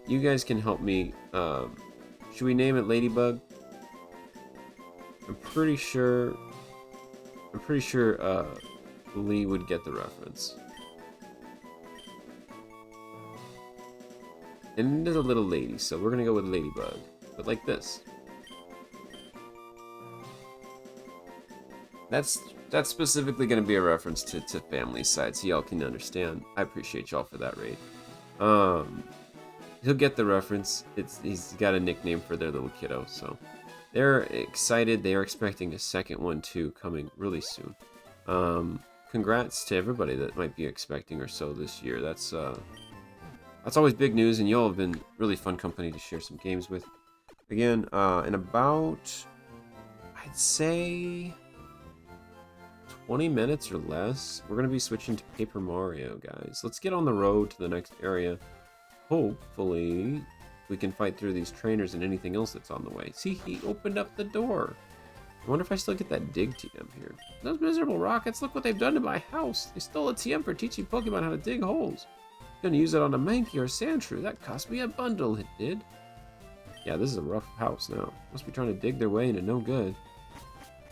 you guys can help me. Should we name it Ladybug? I'm pretty sure Lee would get the reference. And it is a little lady, so we're gonna go with Ladybug. But like this. That's specifically gonna be a reference to family side, so y'all can understand. I appreciate y'all for that raid. He'll get the reference. He's got a nickname for their little kiddo, so they're excited. They are expecting a second one too, coming really soon. Congrats to everybody that might be expecting or so this year. That's always big news, and y'all have been really fun company to share some games with. Again, in about, I'd say, 20 minutes or less. We're going to be switching to Paper Mario, guys. Let's get on the road to the next area. Hopefully, we can fight through these trainers and anything else that's on the way. See, he opened up the door. I wonder if I still get that dig TM here. Those miserable rockets, look what they've done to my house. They stole a TM for teaching Pokemon how to dig holes. Gonna use it on a Mankey or Sandshrew. That cost me a bundle, it did. Yeah, this is a rough house now. Must be trying to dig their way into no good.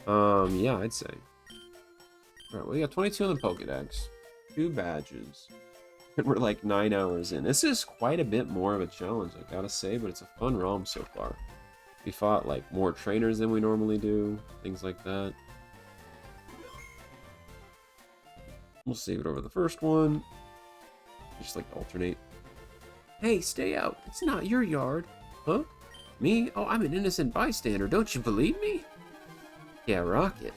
Yeah, I'd say. Alright, well, we got 22 on the Pokédex. 2 badges. And we're like 9 hours in. This is quite a bit more of a challenge, I gotta say, but it's a fun ROM so far. We fought like more trainers than we normally do, things like that. We'll save it over the first one. Just like alternate. Hey, stay out. It's not your yard. Huh? Me? Oh, I'm an innocent bystander. Don't you believe me? Yeah, rocket.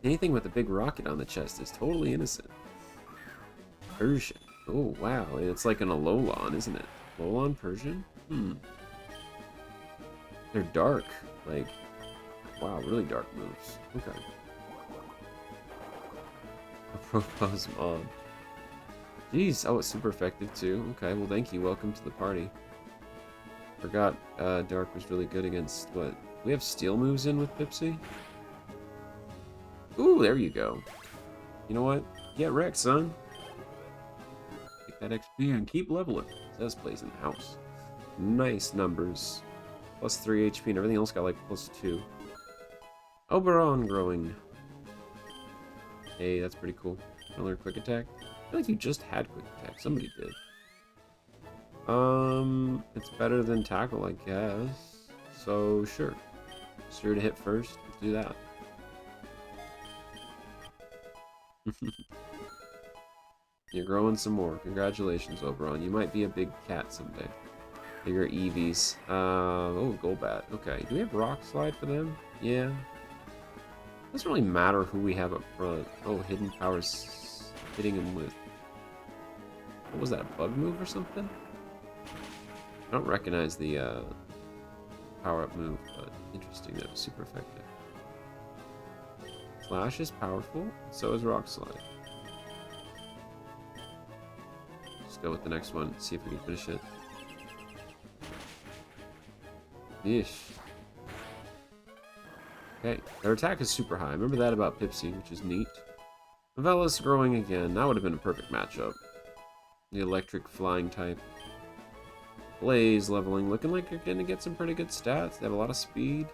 Anything with a big rocket on the chest is totally innocent. Persian. Oh, wow. It's like an Alolan, isn't it? Alolan Persian? They're dark. Like, wow, really dark moves. Okay. A proposed mod. Jeez, oh, it's super effective too. Okay, well, thank you. Welcome to the party. Forgot Dark was really good against what? We have steel moves in with Pipsy? Ooh, there you go. You know what? Get wrecked, son. Take that XP and keep leveling. Says plays in the house. Nice numbers. Plus 3 HP and everything else got like plus 2. Oberon growing. Hey, that's pretty cool. Another quick attack. I feel like you just had quick attack. Somebody did. It's better than tackle, I guess. So sure. Sure to hit first. Let's do that. You're growing some more. Congratulations, Oberon. You might be a big cat someday. Bigger Eevees. Oh, Golbat. Okay. Do we have Rock Slide for them? Yeah. Doesn't really matter who we have up front. Oh, Hidden Powers hitting him with... What was that, a bug move or something? I don't recognize the power-up move, but interesting. That was super effective. Slash is powerful, so is Rock Slide. Just go with the next one, see if we can finish it. Yeesh. Okay, their attack is super high. Remember that about Pipsy, which is neat. Novella's growing again. That would have been a perfect matchup. The electric flying type. Blaze leveling. Looking like you're going to get some pretty good stats. They have a lot of speed.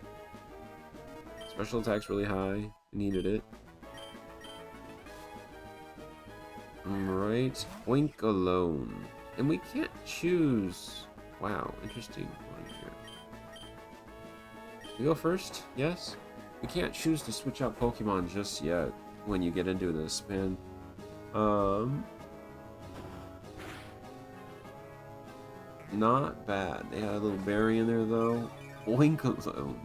Special attack's really high. Needed it. Alright. Oink alone. And we can't choose. Wow, interesting one here. We go first? Yes? We can't choose to switch out Pokemon just yet when you get into this, man. Not bad. They had a little berry in there, though. Oink alone.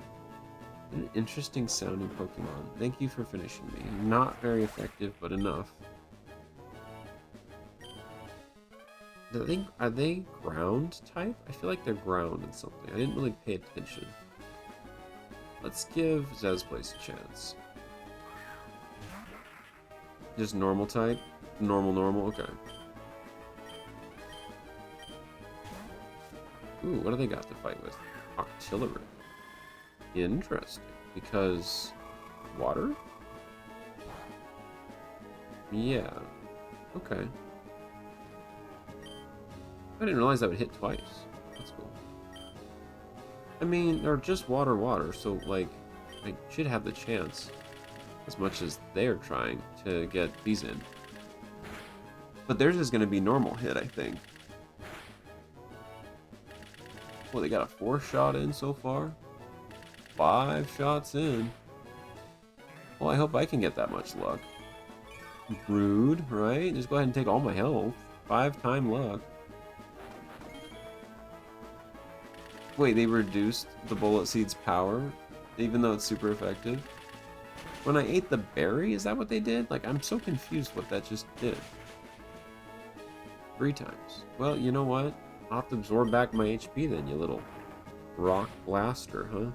An interesting sounding Pokemon. Thank you for finishing me. Not very effective, but enough. Are they ground type? I feel like they're ground in something. I didn't really pay attention. Let's give Zezplace a chance. Just normal type? Normal, okay. Ooh, what do they got to fight with? Octillery. Interesting. Because... water? Yeah. Okay. I didn't realize that would hit twice. That's cool. I mean, they're just water, so, like, I should have the chance. As much as they're trying to get these in. But theirs is going to be normal hit, I think. Well, they got a 4-shot in so far. 5 shots in. Well, I hope I can get that much luck. Rude, right? Just go ahead and take all my health. 5-time luck. Wait, they reduced the Bullet Seed's power? Even though it's super effective? When I ate the berry, is that what they did? Like, I'm so confused what that just did. 3 times. Well, you know what? I'll have to absorb back my HP then, you little rock blaster, huh?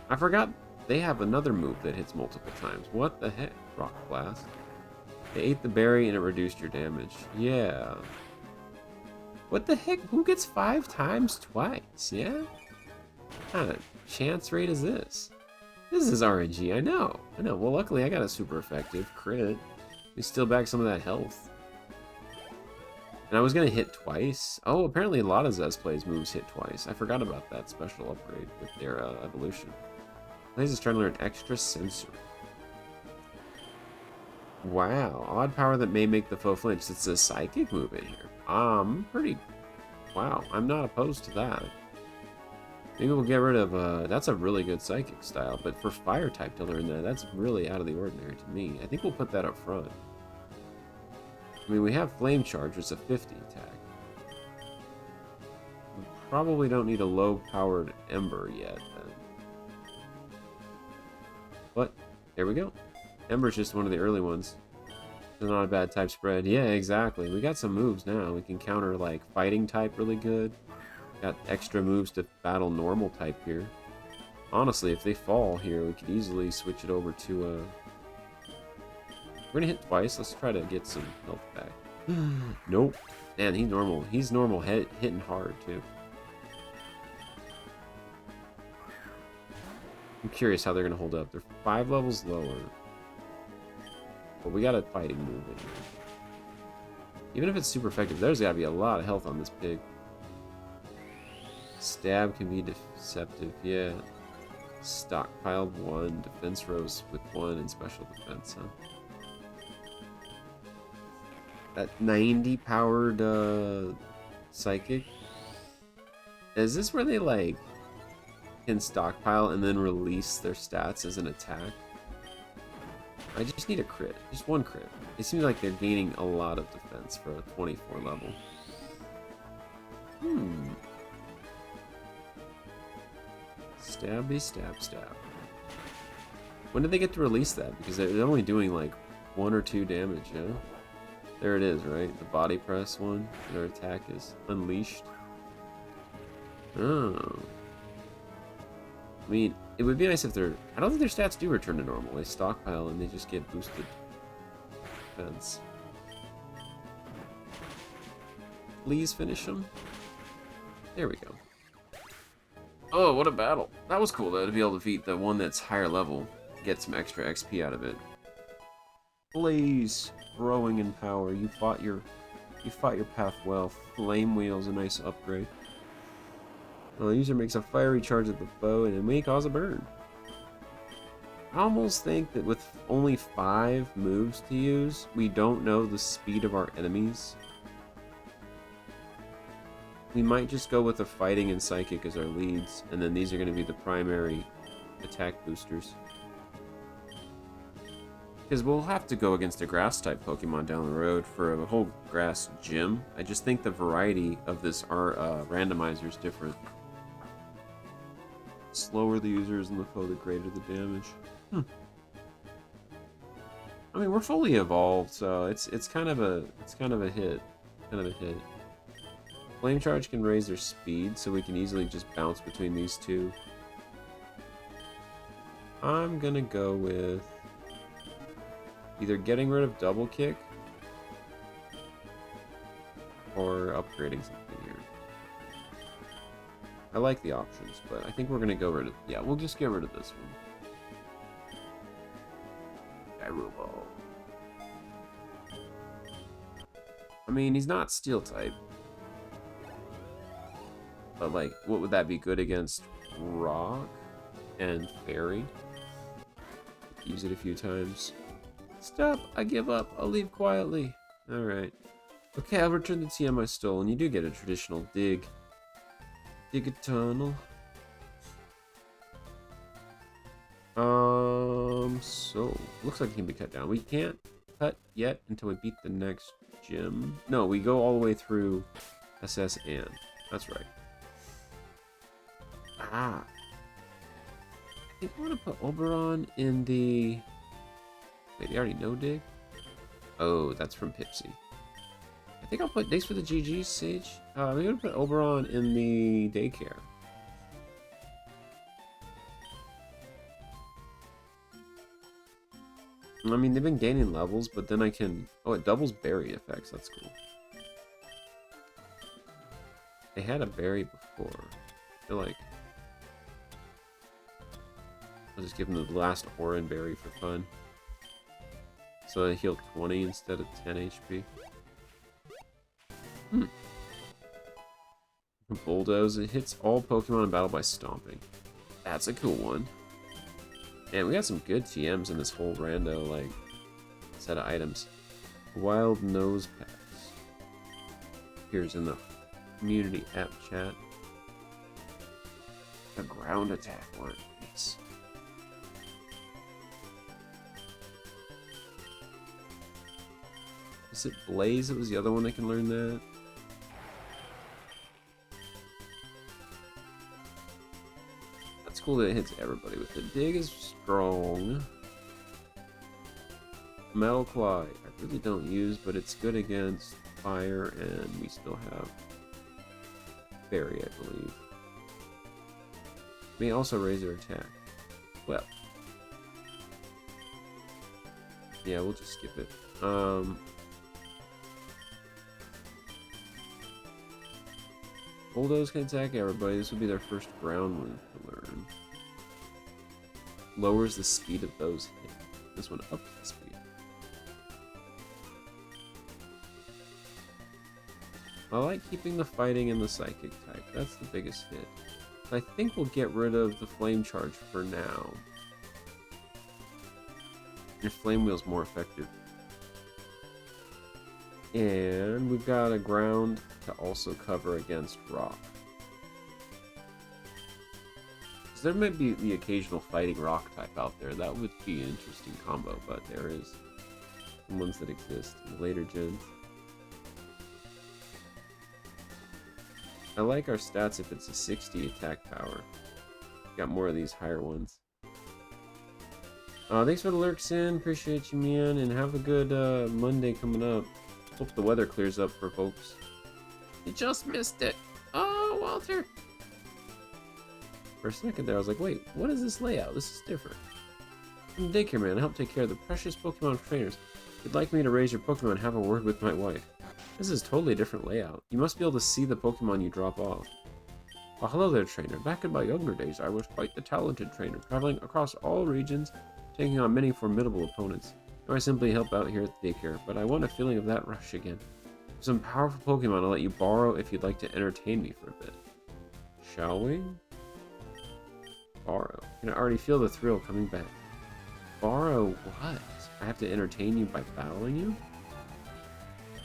I forgot they have another move that hits multiple times. What the heck? Rock Blast. They ate the berry and it reduced your damage. Yeah. What the heck? Who gets 5 times twice? Yeah? What kind of chance rate is this? This is RNG, I know. Well, luckily I got a super effective crit. We steal back some of that health. And I was gonna hit twice. Oh, apparently a lot of Zesplay's moves hit twice. I forgot about that special upgrade with their evolution. Blaze is trying to learn extra sensory. Wow, odd power that may make the foe flinch. It's a psychic move in here. Wow, I'm not opposed to that. Maybe we'll get rid of, that's a really good psychic style, but for fire type to learn that, that's really out of the ordinary to me. I think we'll put that up front. I mean, we have Flame Charge, it's a 50 attack. We probably don't need a low-powered Ember yet, then. But, there we go. Ember's just one of the early ones. It's not a bad type spread. Yeah, exactly. We got some moves now. We can counter, like, fighting type really good. Got extra moves to battle normal type here. Honestly, if they fall here, we could easily switch it over to, We're gonna hit twice. Let's try to get some health back. Nope. Man, he's normal. He's normal hitting hard, too. I'm curious how they're gonna hold up. They're 5 levels lower. But we got a fighting move in here. Even if it's super effective, there's gotta be a lot of health on this pig. Stab can be deceptive, yeah. Stockpiled 1, defense rose with 1, and special defense, huh? That 90 powered psychic. Is this where they like can stockpile and then release their stats as an attack? I just need a crit. Just one crit. It seems like they're gaining a lot of defense for a 24 level. Stabby stab stab. When did they get to release that? Because they're only doing like 1 or 2 damage, yeah? There it is, right? The body press one. Their attack is unleashed. Oh. I mean, it would be nice if they're... I don't think their stats do return to normal. They stockpile and they just get boosted defense. Please finish them. There we go. Oh, what a battle. That was cool, though, to be able to defeat the one that's higher level. Get some extra XP out of it. Blaze, growing in power. You fought your path well. Flame Wheel's a nice upgrade. The user makes a fiery charge at the foe, and it may cause a burn. I almost think that with only 5 moves to use, we don't know the speed of our enemies. We might just go with the fighting and psychic as our leads, and then these are going to be the primary attack boosters. Because we'll have to go against a grass-type Pokemon down the road for a whole grass gym. I just think the variety of this randomizer is different. Slower the users and the foe, the greater the damage. I mean, we're fully evolved, so it's kind of a hit. Flame Charge can raise their speed, so we can easily just bounce between these two. I'm gonna go with either getting rid of Double Kick or upgrading something here. I like the options, but I think we're gonna go rid of... Yeah, we'll just get rid of this one. Gyro-Ball. I mean, he's not Steel type. But, like, what would that be good against? Rock and Fairy? Use it a few times. Stop! I give up. I'll leave quietly. Alright. Okay, I'll return the TM I stole, and you do get a traditional dig. Dig a tunnel. So, looks like it can be cut down. We can't cut yet until we beat the next gym. No, we go all the way through SS Ann. That's right. Ah. I think I want to put Oberon in the... Wait, they already know dig? Oh, that's from Pipsy. I think I'll put... Thanks for the GG, Sage. I'm going to put Oberon in the daycare. I mean, they've been gaining levels, but then I can... Oh, it doubles berry effects. That's cool. They had a berry before. I feel like... I'll just give them the last orange berry for fun. So they heal 20 instead of 10 HP. Bulldoze. It hits all Pokemon in battle by stomping. That's a cool one. And we got some good TMs in this whole rando, like, set of items. Wild Nose Packs. Here's in the community app chat. A ground attack one. Yes. Is it Blaze that was the other one that can learn that? That's cool that it hits everybody with it. Dig is strong. Metal Claw, I really don't use, but it's good against fire, and we still have Fairy, I believe. May also raise their attack. Well. Yeah, we'll just skip it. Bulldoze can attack everybody. This would be their first ground one to learn. Lowers the speed of those hit. This one ups the speed. I like keeping the fighting and the psychic type. That's the biggest hit. I think we'll get rid of the flame charge for now. Your flame wheel's more effective. And we've got a ground to also cover against rock. So there might be the occasional fighting rock type out there. That would be an interesting combo, but there is some ones that exist in later gens. I like our stats if it's a 60 attack power. Got more of these higher ones. Thanks for the lurks in. Appreciate you, man. And have a good Monday coming up. Hope the weather clears up for folks. You just missed it. Oh, Walter. For a second there, I was like, wait, what is this layout? This is different. I'm the daycare man. I help take care of the precious Pokemon trainers. If you'd like me to raise your Pokemon, have a word with my wife. This is totally a different layout. You must be able to see the Pokemon you drop off. Well, hello there, trainer. Back in my younger days, I was quite the talented trainer, traveling across all regions, taking on many formidable opponents. Now I simply help out here at the daycare, but I want a feeling of that rush again. For some powerful Pokemon I'll let you borrow if you'd like to entertain me for a bit. Shall we? Borrow. I can already feel the thrill coming back. Borrow what? I have to entertain you by battling you?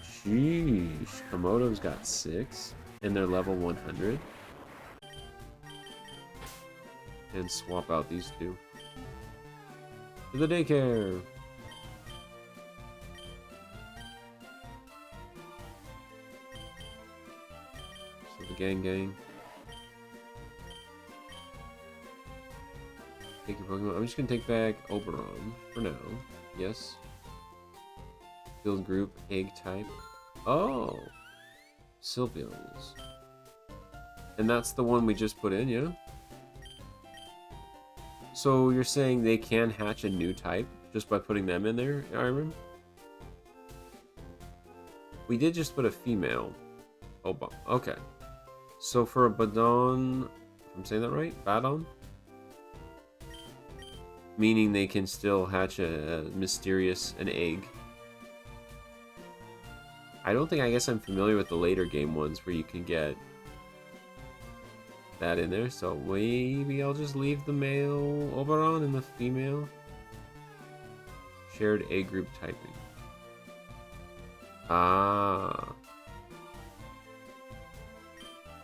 Sheesh. Komodo's got 6, and they're level 100. And swap out these two. To the daycare! So the gang. Take your Pokemon. I'm just gonna take back Oberon for now. Yes. Field group, egg type. Oh! Sylveons. And that's the one we just put in, yeah? So you're saying they can hatch a new type just by putting them in there, Iron? We did just put a female. Oh, okay. So for a Badon, if I'm saying that right? Badon? Meaning they can still hatch an egg. I don't think, I guess I'm familiar with the later game ones where you can get that in there, so maybe I'll just leave the male Oberon and the female. Shared A group typing. Ah.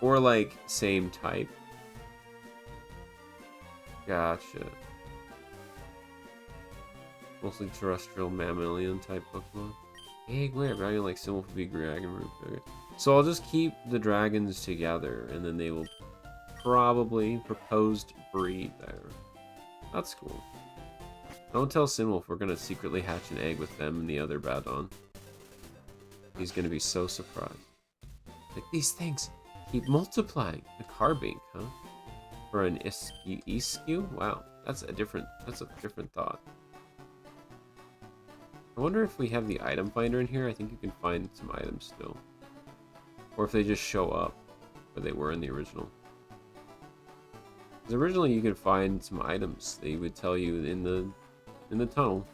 Or like same type. Gotcha. Mostly terrestrial mammalian type Pokemon. Egg where? Dragon like symbol for big dragon root. Okay. So I'll just keep the dragons together and then they will probably proposed breed there. That's cool. Don't tell Sinwolf we're gonna secretly hatch an egg with them and the other Badon. He's gonna be so surprised. Like, these things keep multiplying. A Carbink, huh? For an Iskew? Wow, that's a different thought. I wonder if we have the item finder in here. I think you can find some items still. Or if they just show up where they were in the original. Because originally you could find some items. They would tell you in the tunnel.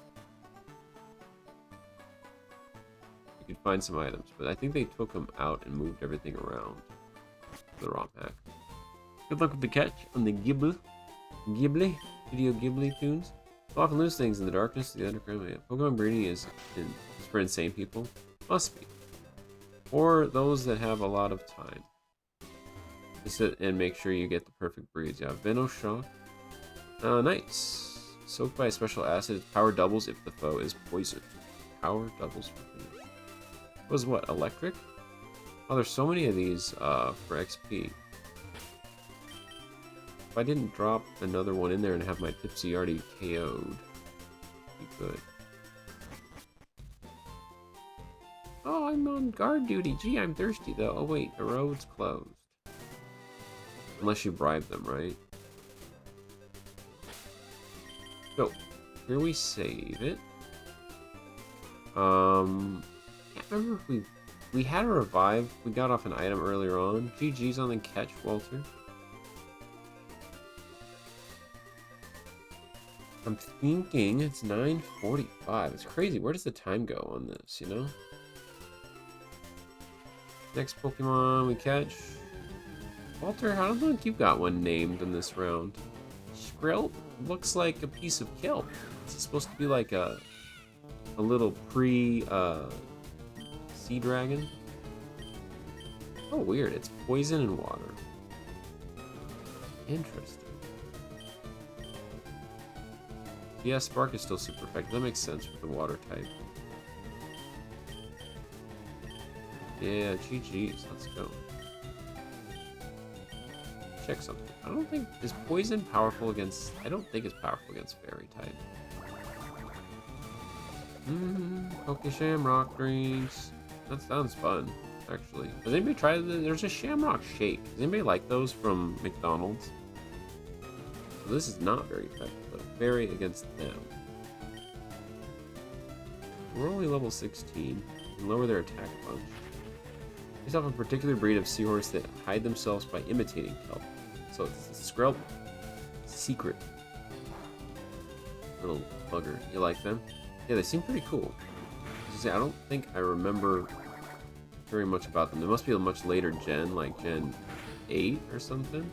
You could find some items, but I think they took them out and moved everything around the ROM hack. Good luck with the catch on the Video Ghibli tunes. You often lose things in the darkness of the underground. Yeah. Pokemon breeding is for insane people. Must be. Or those that have a lot of time. Just sit and make sure you get the perfect breeds. Yeah, Venoshock. Nice. Soaked by a special acid. Power doubles if the foe is poisoned. Power doubles for food. Was what? Electric? Oh, there's so many of these for XP. If I didn't drop another one in there and have my Tipsy already KO'd, be good. Oh, I'm on guard duty. Gee, I'm thirsty though. Oh wait, the road's closed. Unless you bribe them, right? So, here we save it. Can't remember if we had a revive. We got off an item earlier on. GG's on the catch, Walter. I'm thinking it's 9:45. It's crazy. Where does the time go on this, you know? Next Pokemon we catch. Walter, I don't think you got one named in this round. Skrill looks like a piece of kelp. It's supposed to be like a little sea dragon. Oh, weird. It's poison and water. Interesting. Yeah, Spark is still super effective. That makes sense with the water type. Yeah, GG's. Let's go. Check something. I don't think... Is poison powerful against... I don't think it's powerful against fairy type. Poke Shamrock drinks. That sounds fun, actually. Has anybody tried there's a Shamrock shake. Does anybody like those from McDonald's? So this is not very effective, but fairy against them. We're only level 16. And lower their attack a bunch. Based off a particular breed of seahorse that hide themselves by imitating kelp. So it's a Skrill secret. Little bugger. You like them? Yeah, they seem pretty cool. I don't think I remember very much about them. There must be a much later gen, like Gen 8 or something.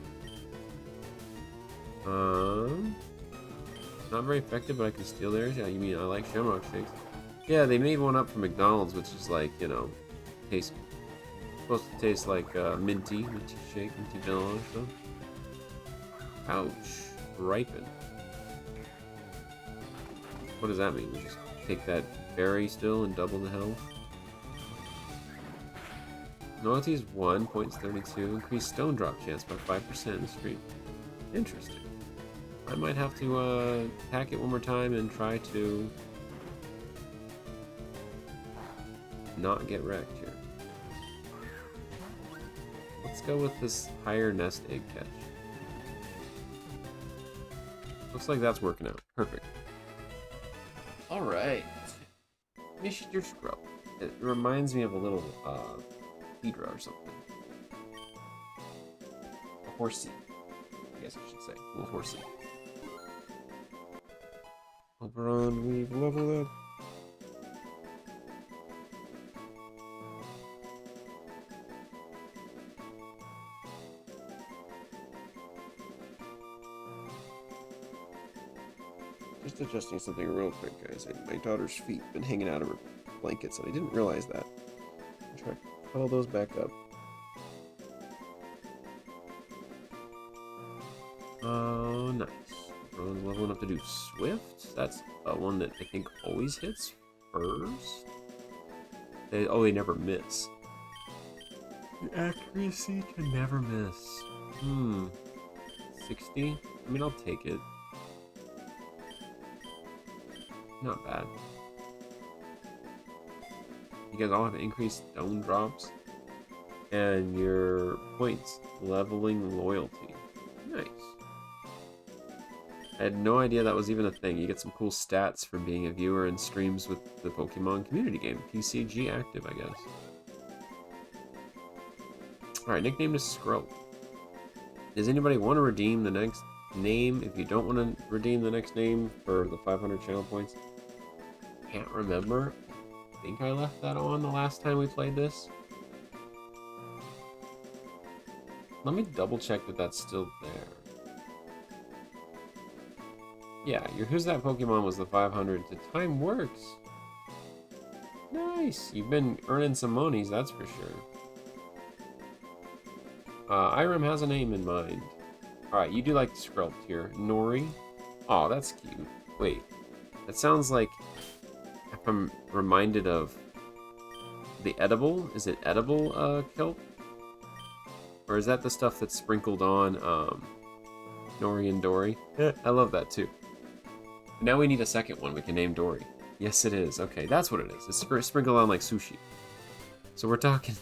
Not very effective, but I can steal theirs. Yeah, you mean I like Shamrock shakes? Yeah, they made one up from McDonald's, which is like, you know, supposed to taste like minty shake, minty vanilla or something. Ouch. Ripen. What does that mean? We just take that berry still and double the health? Loyalty is 1, points 32. Increase stone drop chance by 5% in the stream. Interesting. I might have to hack it one more time and try to not get wrecked here. Let's go with this higher nest egg catch. Looks like that's working out. Perfect. Alright. Mr. Scrub. It reminds me of a little Hydra or something. A horsey. I guess I should say. A little horsey. Oberon, we've leveled up. Just adjusting something real quick, guys. My daughter's feet been hanging out of her blankets, and I didn't realize that. I'm trying to pull those back up. Oh, nice. Everyone's leveling up to do Swift. That's one that I think always hits first. They never miss. The accuracy to never miss. 60? I mean, I'll take it. Not bad. You guys all have increased stone drops. And your points leveling loyalty. Nice. I had no idea that was even a thing. You get some cool stats for being a viewer in streams with the Pokemon community game. PCG active, I guess. Alright, nickname is Skrull. Does anybody want to redeem the next name? If you don't want to redeem the next name for the 500 channel points, can't remember. I think I left that on the last time we played this. Let me double check that that's still there. Yeah, your Who's That Pokemon was the 500. The time works. Nice. You've been earning some monies, that's for sure. Irem has a name in mind. Alright, you do like the Skrull here. Nori. Oh, that's cute. Wait. That sounds like... If I'm reminded of... The edible? Is it edible, kelp? Or is that the stuff that's sprinkled on, Nori and Dory? I love that, too. Now we need a second one we can name Dory. Yes, it is. Okay, that's what it is. It's sprinkled on like sushi. So we're talking...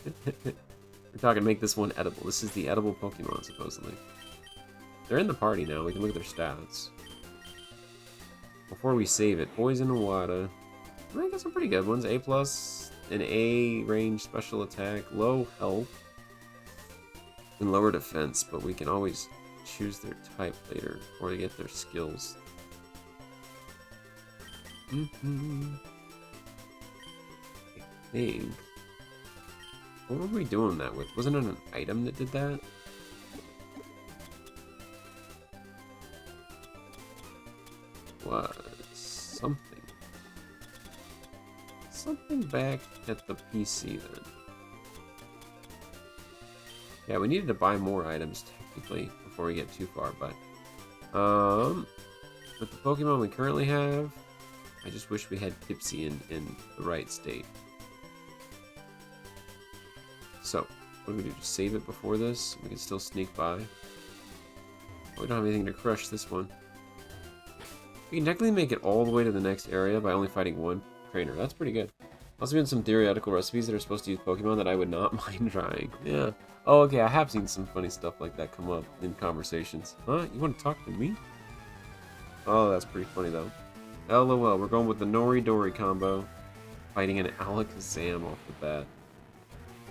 we're talking make this one edible. This is the edible Pokemon, supposedly. They're in the party now. We can look at their stats. Before we save it, Poison and Water. I got some pretty good ones. A+, an A range special attack, low health, and lower defense, but we can always choose their type later or to get their skills. I think. What were we doing that with? Wasn't it an item that did that? Was something. Something back at the PC then. Yeah, we needed to buy more items technically before we get too far, but with the Pokemon we currently have, I just wish we had Tipsy in the right state. So, what do we do? Just save it before this? We can still sneak by. We don't have anything to crush this one. We can technically make it all the way to the next area by only fighting one trainer. That's pretty good. Also been some theoretical recipes that are supposed to use Pokemon that I would not mind trying. Yeah. Oh, okay, I have seen some funny stuff like that come up in conversations. Huh? You want to talk to me? Oh, that's pretty funny, though. LOL, we're going with the Nori-Dory combo. Fighting an Alakazam off the bat.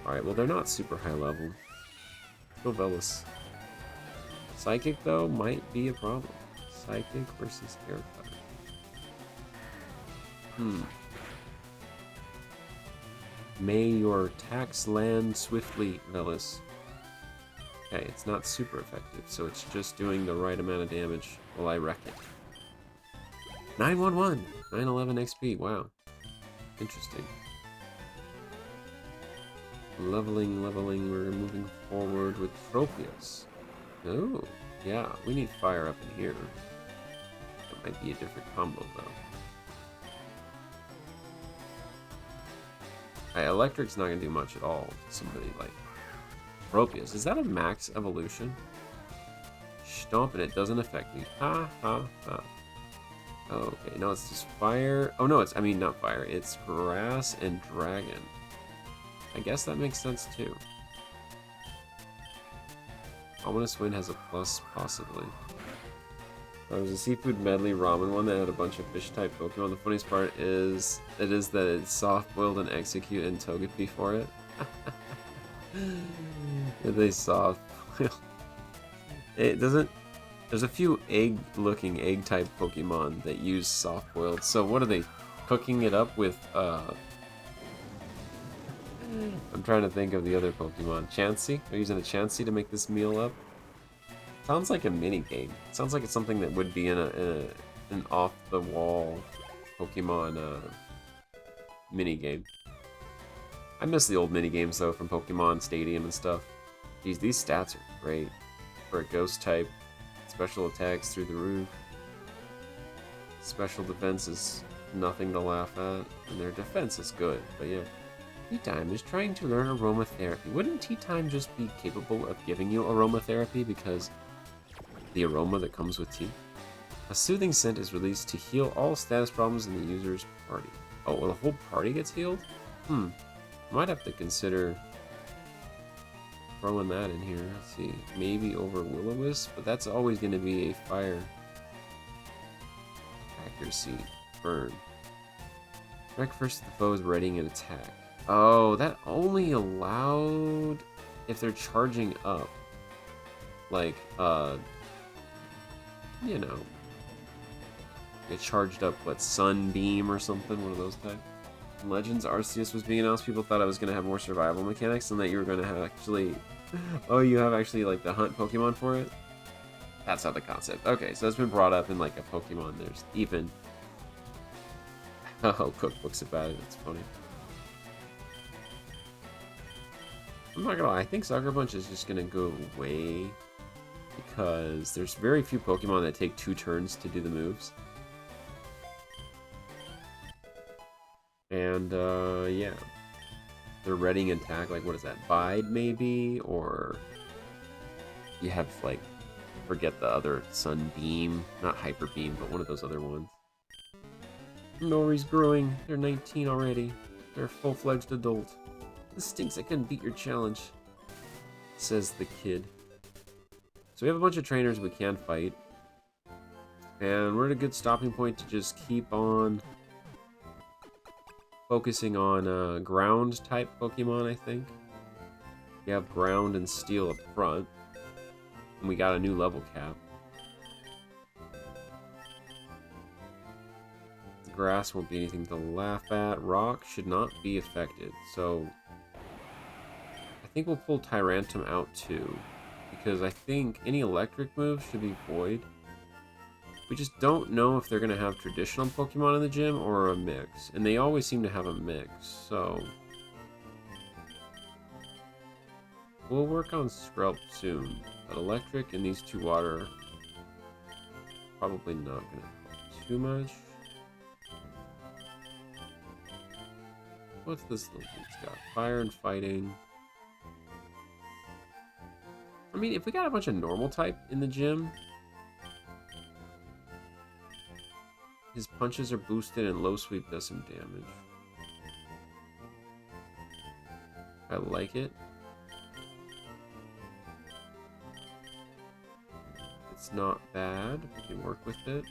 Alright, well, they're not super high level. Go Velas. Psychic, though, might be a problem. Psychic versus Air Cutter. May your attacks land swiftly, Velas. Okay, it's not super effective, so it's just doing the right amount of damage while I wreck it. 911! 911 XP, wow. Interesting. Leveling, we're moving forward with Tropius. Oh, yeah, we need fire up in here. That might be a different combo, though. Electric's not going to do much at all to somebody like Tropius. Is that a max evolution? Stomp and it doesn't affect me. Ha, ha, ha. Okay, no, it's just fire. Oh, no, I mean, not fire. It's grass and dragon. I guess that makes sense, too. Ominous Wind has a plus, possibly. There was a seafood medley ramen one that had a bunch of fish-type Pokemon. The funniest part is that it's soft-boiled and execute and Togepi for it. They soft-boiled. It doesn't... There's a few egg-looking, egg-type Pokemon that use soft-boiled. So what are they? Cooking it up with, I'm trying to think of the other Pokemon. Chansey? They're using a Chansey to make this meal up? Sounds like a mini game. Sounds like it's something that would be in an off-the-wall Pokemon mini game. I miss the old mini games though from Pokemon Stadium and stuff. Geez, these stats are great for a Ghost type. Special attacks through the roof. Special defense is nothing to laugh at, and their defense is good. But yeah, Tea Time is trying to learn aromatherapy. Wouldn't Tea Time just be capable of giving you aromatherapy because the aroma that comes with tea? A soothing scent is released to heal all status problems in the user's party. Oh, well, the whole party gets healed? Might have to consider throwing that in here. Let's see. Maybe over Will-O-Wisp, but that's always going to be a fire accuracy. Burn. Strike first the foe is readying an attack. Oh, that only allowed if they're charging up. Like, you know, it charged up, what, Sunbeam or something? One of those types. In Legends, Arceus was being announced. People thought I was going to have more survival mechanics and that you were going to have actually... Oh, you have actually, like, the hunt Pokemon for it? That's not the concept. Okay, so it's been brought up in, like, a Pokemon. There's even... Oh, cookbooks about it. It's funny. I'm not gonna lie. I think Sucker Punch is just going to go away because there's very few Pokemon that take 2 turns to do the moves. And, yeah. They're readying an attack, like, what is that? Bide, maybe? Or you have, like, forget the other Sunbeam. Not Hyper Beam, but one of those other ones. Nori's growing. They're 19 already. They're a full-fledged adult. This stinks. I couldn't beat your challenge, says the kid. So we have a bunch of trainers we can fight. And we're at a good stopping point to just keep on focusing on ground type Pokemon, I think. We have ground and steel up front. And we got a new level cap. The grass won't be anything to laugh at. Rock should not be affected. So I think we'll pull Tyrantum out too. Because I think any electric moves should be void. We just don't know if they're going to have traditional Pokemon in the gym or a mix. And they always seem to have a mix, so... We'll work on Skrelp soon. But electric and these 2 water... Probably not going to help too much. What's this little thing's got? Fire and fighting. I mean, if we got a bunch of normal type in the gym... His punches are boosted and low sweep does some damage. I like it. It's not bad. We can work with it.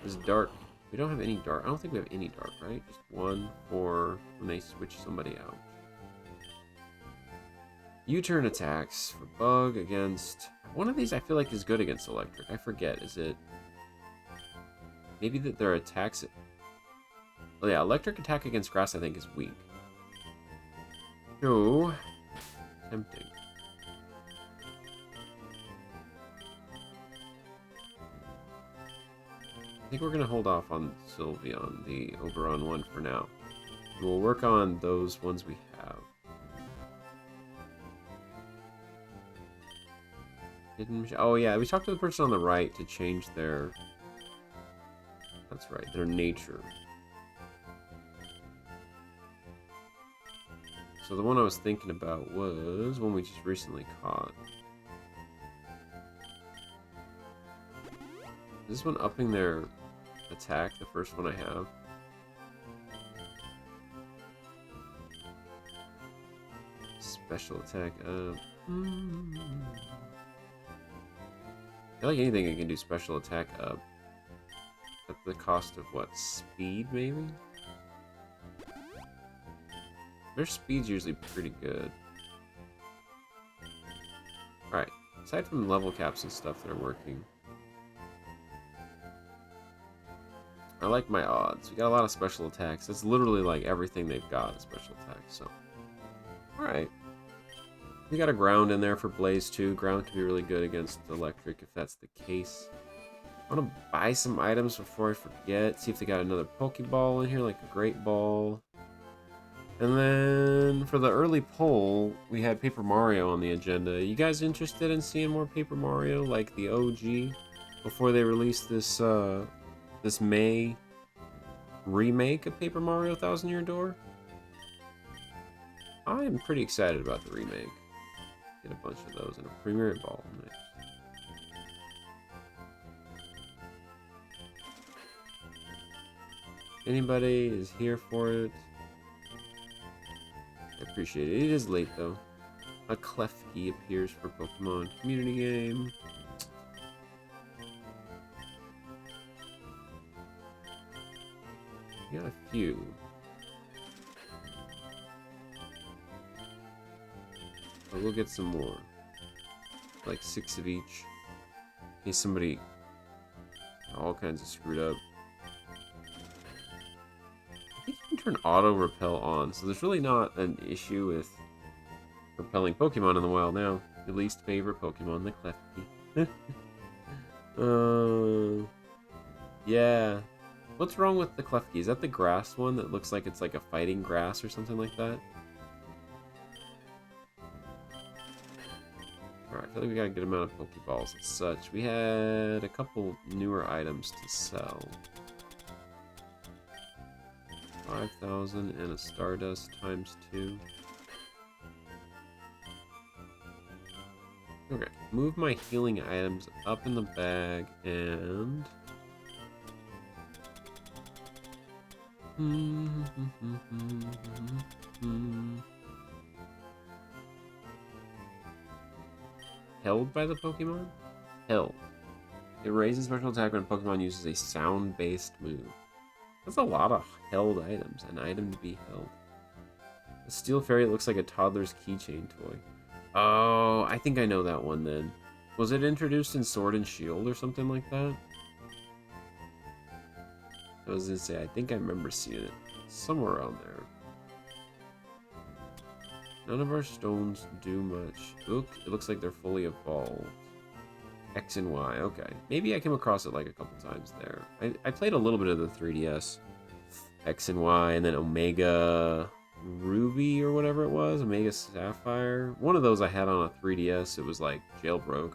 This dark. We don't have any dark. I don't think we have any dark, right? Just 1 for when they switch somebody out. U-turn attacks for bug against... One of these I feel like is good against electric. I forget. Is it... Maybe that their attacks... Oh yeah, electric attack against grass I think is weak. So... Tempting. I think we're going to hold off on Sylveon, the Oberon one, for now. We'll work on those ones we have. Oh yeah, we talked to the person on the right to change their... That's right, their nature. So the one I was thinking about was one we just recently caught. Is this one upping their attack, the first one I have? Special attack up. I feel like anything I can do special attack up. At the cost of what? Speed, maybe? Their speed's usually pretty good. Alright, aside from level caps and stuff that are working. I like my odds. We got a lot of special attacks. That's literally like everything they've got is special attacks, so. Alright. We got a ground in there for Blaze too. Ground can be really good against electric if that's the case. I want to buy some items before I forget. See if they got another Pokeball in here, like a Great Ball. And then for the early poll, we had Paper Mario on the agenda. You guys interested in seeing more Paper Mario, like the OG, before they release this this May remake of Paper Mario Thousand Year Door? I'm pretty excited about the remake. Get a bunch of those in a Premier Ball. Nice. Anybody is here for it? I appreciate it. It is late though. A Klefki appears for Pokemon community game. We got a few. But we'll get some more. Like 6 of each. In case somebody... all kinds of screwed up. I think you can turn auto repel on, so there's really not an issue with repelling Pokemon in the wild now. Your least favorite Pokemon, the Klefki. Yeah. What's wrong with the Klefki? Is that the grass one that looks like it's like a fighting grass or something like that? Alright, I feel like we got a good amount of Pokeballs and such. We had a couple newer items to sell. 5,000 and a Stardust times 2. Okay, move my healing items up in the bag and... Held by the Pokemon? Held. It raises special attack when a Pokemon uses a sound-based move. That's a lot of held items. An item to be held. The Steel Fairy looks like a toddler's keychain toy. Oh, I think I know that one then. Was it introduced in Sword and Shield or something like that? I was gonna say, I think I remember seeing it somewhere around there. None of our stones do much. Look, it looks like they're fully evolved. X and Y, okay. Maybe I came across it like a couple times there. I played a little bit of the 3DS. X and Y, and then Omega Ruby or whatever it was. Omega Sapphire. One of those I had on a 3DS. It was like jailbroke.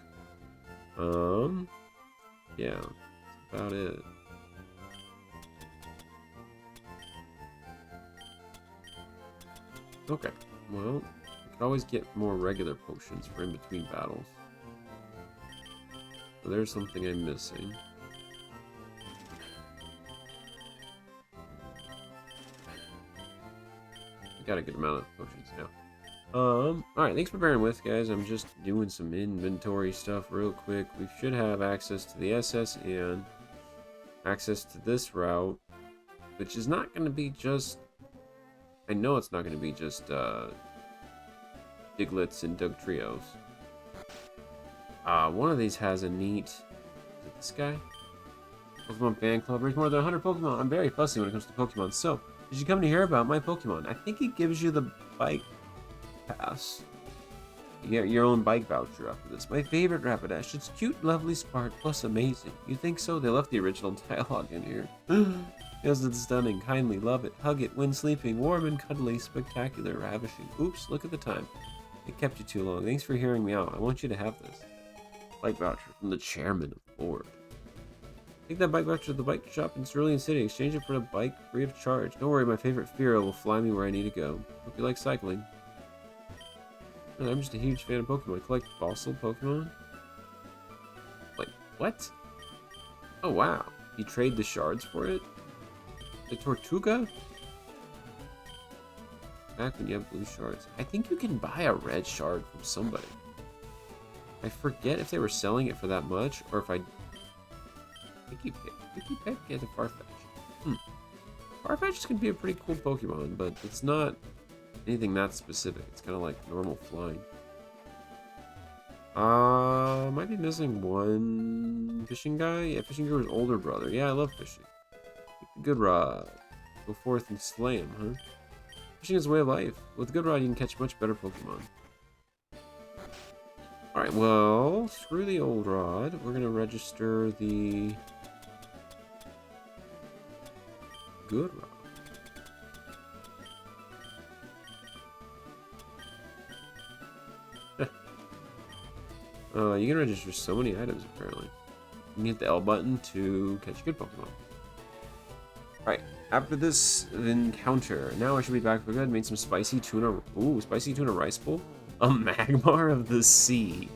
Yeah, that's about it. Okay, well, we could always get more regular potions for in between battles. So there's something I'm missing. We got a good amount of potions now. Alright, thanks for bearing with, guys. I'm just doing some inventory stuff real quick. We should have access to the SS and access to this route, which is not going to be just... I know it's not going to be just, Diglets and Dugtrios. One of these has a neat... Is it this guy? Pokemon Fan Club. There's more than 100 Pokemon. I'm very fussy when it comes to Pokemon. So, did you come to hear about my Pokemon? I think it gives you the bike pass. You get your own bike voucher after this. My favorite Rapidash. It's cute, lovely, smart, plus amazing. You think so? They left the original dialogue in here. Isn't it stunning? Kindly love it. Hug it when sleeping. Warm and cuddly. Spectacular. Ravishing. Oops, look at the time. It kept you too long. Thanks for hearing me out. I want you to have this. Bike voucher from the chairman of the board. Take that bike voucher to the bike shop in Cerulean City. Exchange it for a bike free of charge. Don't worry, my favorite Fearow will fly me where I need to go. Hope you like cycling. I'm just a huge fan of Pokemon. I collect fossil Pokemon. Wait, what? Oh wow. You trade the shards for it? The Tortuga? Back when you have blue shards. I think you can buy a red shard from somebody. I forget if they were selling it for that much, or if I think you get the Farfetch. Farfetch can be a pretty cool Pokemon, but it's not anything that specific. It's kind of like normal flying. Might be missing one fishing guy. Yeah, fishing guy was older brother. Yeah, I love fishing. Good rod. Go forth and slay him, huh? Fishing is a way of life. With Good Rod, you can catch much better Pokemon. Alright, well, screw the old rod. We're gonna register the Good Rod. You can register so many items, apparently. You can hit the L button to catch good Pokemon. Alright, after this encounter, now I should be back for good. Made some spicy tuna. Ooh, spicy tuna rice bowl. A Magmar of the Sea.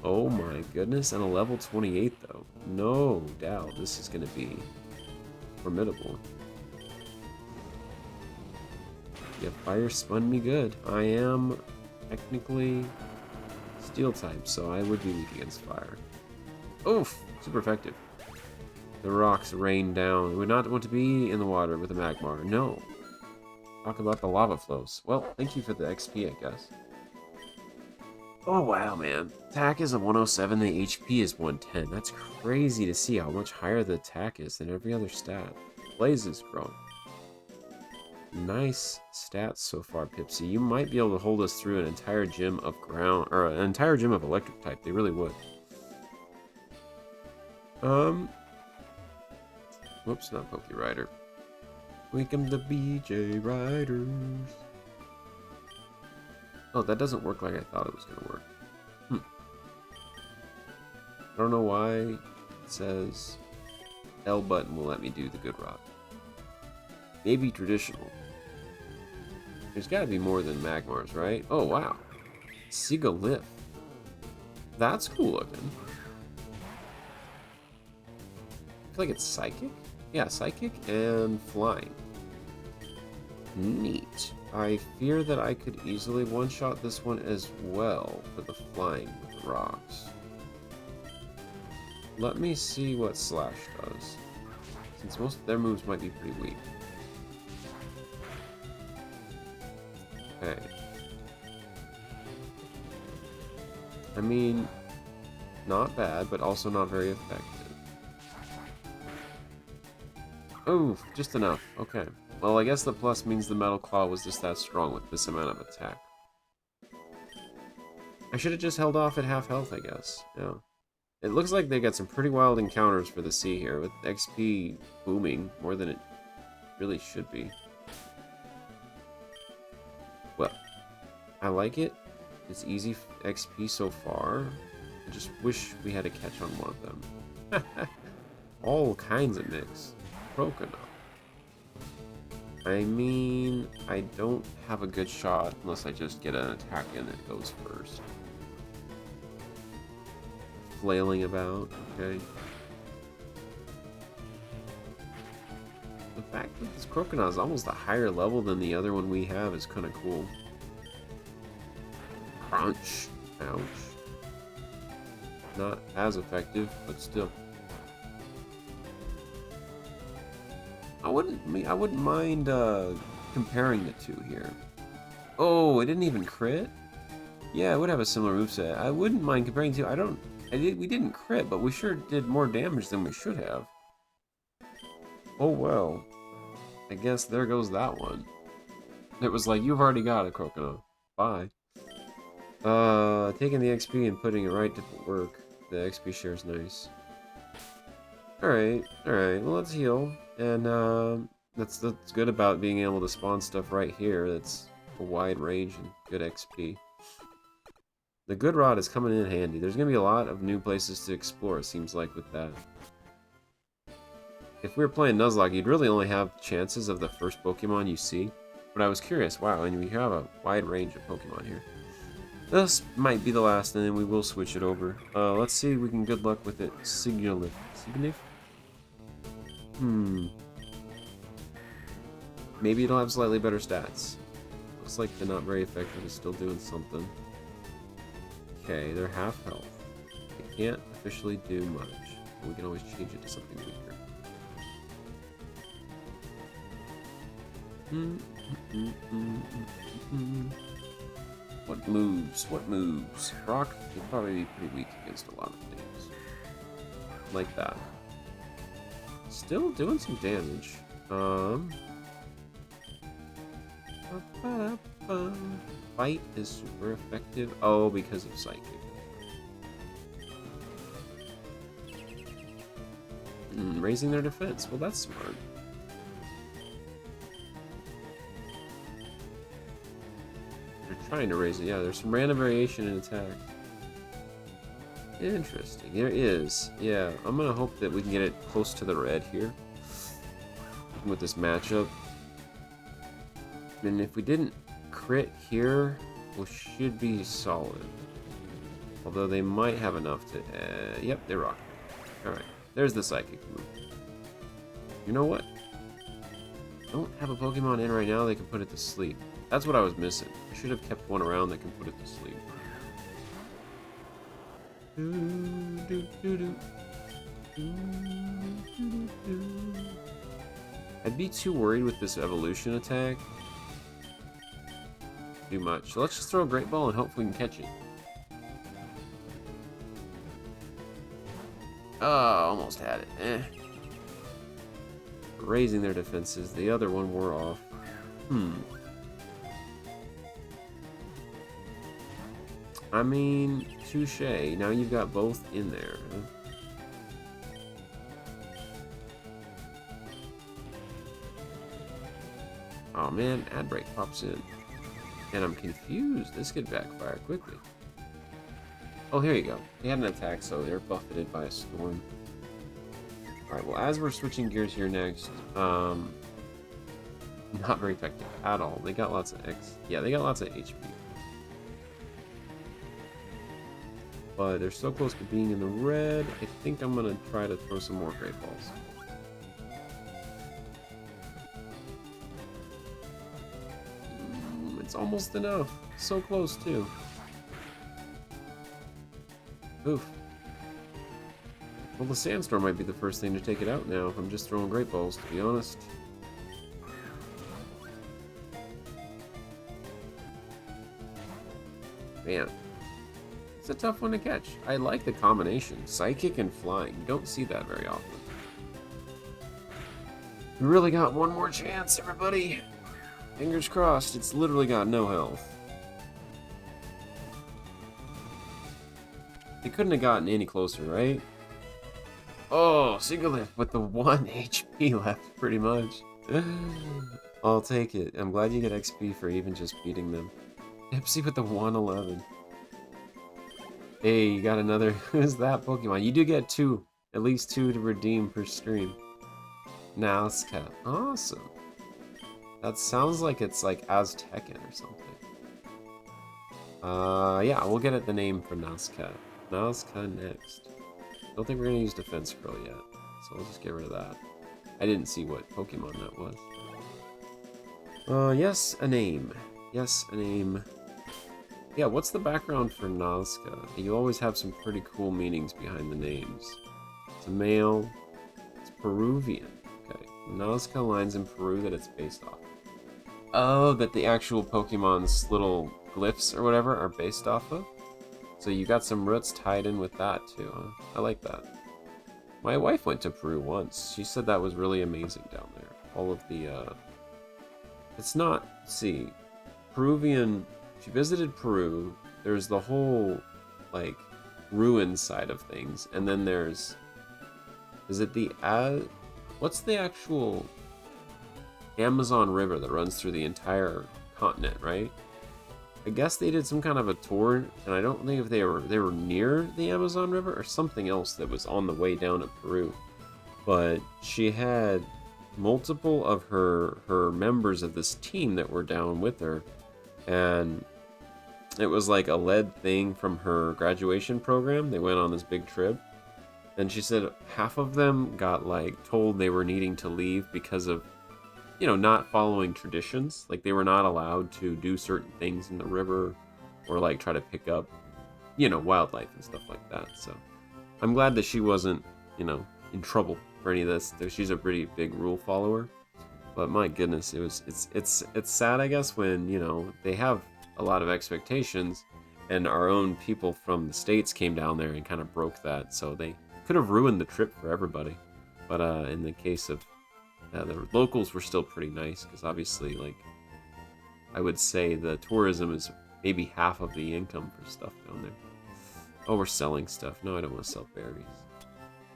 Oh my goodness, and a level 28 though. No doubt this is going to be formidable. Yeah, fire spun me good. I am technically steel type, so I would be weak against fire. Oof, super effective. The rocks rain down. We would not want to be in the water with a Magmar. No. Talk about the lava flows. Well, thank you for the XP, I guess. Oh, wow, man. Attack is a 107, the HP is 110. That's crazy to see how much higher the attack is than every other stat. Blaze is grown. Nice stats so far, Pipsy. You might be able to hold us through an entire gym of ground, or an entire gym of electric type. They really would. Whoops, not Poke Rider. Welcome to BJ Riders. Oh, that doesn't work like I thought it was going to work. I don't know why it says L button will let me do the good rock. Maybe traditional. There's got to be more than Magmars, right? Oh, wow. Sigalith. That's cool looking. I feel like it's psychic? Yeah, psychic and flying. Neat. I fear that I could easily one-shot this one as well for the flying with the rocks. Let me see what Slash does, since most of their moves might be pretty weak. Okay. I mean, not bad, but also not very effective. Oh, just enough. Okay. Well, I guess the plus means the Metal Claw was just that strong with this amount of attack. I should have just held off at half health, I guess. Yeah. It looks like they got some pretty wild encounters for the sea here, with XP booming more than it really should be. Well, I like it. It's easy XP so far. I just wish we had a catch on one of them. All kinds of mix. Croconaw. I mean, I don't have a good shot unless I just get an attack in that goes first. Flailing about, okay. The fact that this Croconaw is almost a higher level than the other one we have is kind of cool. Crunch. Ouch. Not as effective, but still. I wouldn't mind comparing the two here. Oh, it didn't even crit? Yeah, it would have a similar moveset. I wouldn't mind comparing the two. We didn't crit, but we sure did more damage than we should have. Oh well. I guess there goes that one. It was like, you've already got it, Croconaw. Bye. Taking the XP and putting it right to work. The XP share is nice. Alright, well let's heal. And that's good about being able to spawn stuff right here. That's a wide range and good XP. The good rod is coming in handy. There's going to be a lot of new places to explore, it seems like, with that. If we were playing Nuzlocke, you'd really only have chances of the first Pokemon you see. But I was curious, wow, and we have a wide range of Pokemon here. This might be the last, and then we will switch it over. Let's see if we can good luck with it. Signif? Maybe it'll have slightly better stats. Looks like they're not very effective. It's still doing something. Okay, they're half health. They can't officially do much. We can always change it to something weaker. What moves? What moves? Rock will probably be pretty weak against a lot of things. Like that. Still doing some damage. Fight is super effective. Oh, because of Psychic. Raising their defense. Well, that's smart. They're trying to raise it. Yeah, there's some random variation in attack. Interesting. There is. Yeah, I'm gonna hope that we can get it close to the red here with this matchup. And if we didn't crit here, we should be solid. Although they might have enough to... yep, they rock. Alright, there's the Psychic move. You know what? Don't have a Pokemon in right now that can put it to sleep. That's what I was missing. I should have kept one around that can put it to sleep. I'd be too worried with this evolution attack. Too much. So let's just throw a Great Ball and hope we can catch it. Oh, almost had it. Raising their defenses. The other one wore off. I mean, touche. Now you've got both in there. Oh man, ad break pops in. And I'm confused. This could backfire quickly. Oh, here you go. They had an attack, so they're buffeted by a storm. Alright, well, as we're switching gears here next, not very effective at all. They got lots of X. Yeah, they got lots of HP. But they're so close to being in the red, I think I'm gonna try to throw some more Great Balls. It's almost enough. So close, too. Oof. Well, the Sandstorm might be the first thing to take it out now if I'm just throwing Great Balls, to be honest. Man. It's a tough one to catch. I like the combination. Psychic and Flying. You don't see that very often. We really got one more chance, everybody. Fingers crossed. It's literally got no health. They couldn't have gotten any closer, right? Oh, Singlelift with the 1 HP left, pretty much. I'll take it. I'm glad you get XP for even just beating them. Ipsy with the 111. Hey, you got another. Who's that Pokemon? You do get 2. At least 2 to redeem per stream. Nazca. Awesome. That sounds like it's like Aztecan or something. Yeah, we'll get it the name for Nazca. Nazca next. Don't think we're gonna use Defense Curl yet, so we'll just get rid of that. I didn't see what Pokemon that was. Yes, a name. Yes, a name. Yeah, what's the background for Nazca? You always have some pretty cool meanings behind the names. It's a male. It's Peruvian. Okay. Nazca lines in Peru that it's based off. Oh, that the actual Pokemon's little glyphs or whatever are based off of? So you got some roots tied in with that too, huh? I like that. My wife went to Peru once. She said that was really amazing down there. All of the, It's not, let's see, Peruvian, she visited Peru. There's the whole, like, ruin side of things. And then there's, is it the, what's the actual Amazon River that runs through the entire continent, right? I guess they did some kind of a tour, and I don't think if they were near the Amazon River or something else that was on the way down to Peru. But she had multiple of her members of this team that were down with her, and it was like a lead thing from her graduation program. They went on this big trip, and she said half of them got like told they were needing to leave because of, you know, not following traditions. Like they were not allowed to do certain things in the river or like try to pick up, you know, wildlife and stuff like that. So I'm glad that she wasn't, you know, in trouble for any of this. She's a pretty big rule follower. But my goodness, it's sad, I guess, when, you know, they have a lot of expectations and our own people from the States came down there and kind of broke that. So they could have ruined the trip for everybody. But in the case of the locals were still pretty nice, because obviously, like, I would say the tourism is maybe half of the income for stuff down there. Oh, we're selling stuff. No, I don't want to sell berries.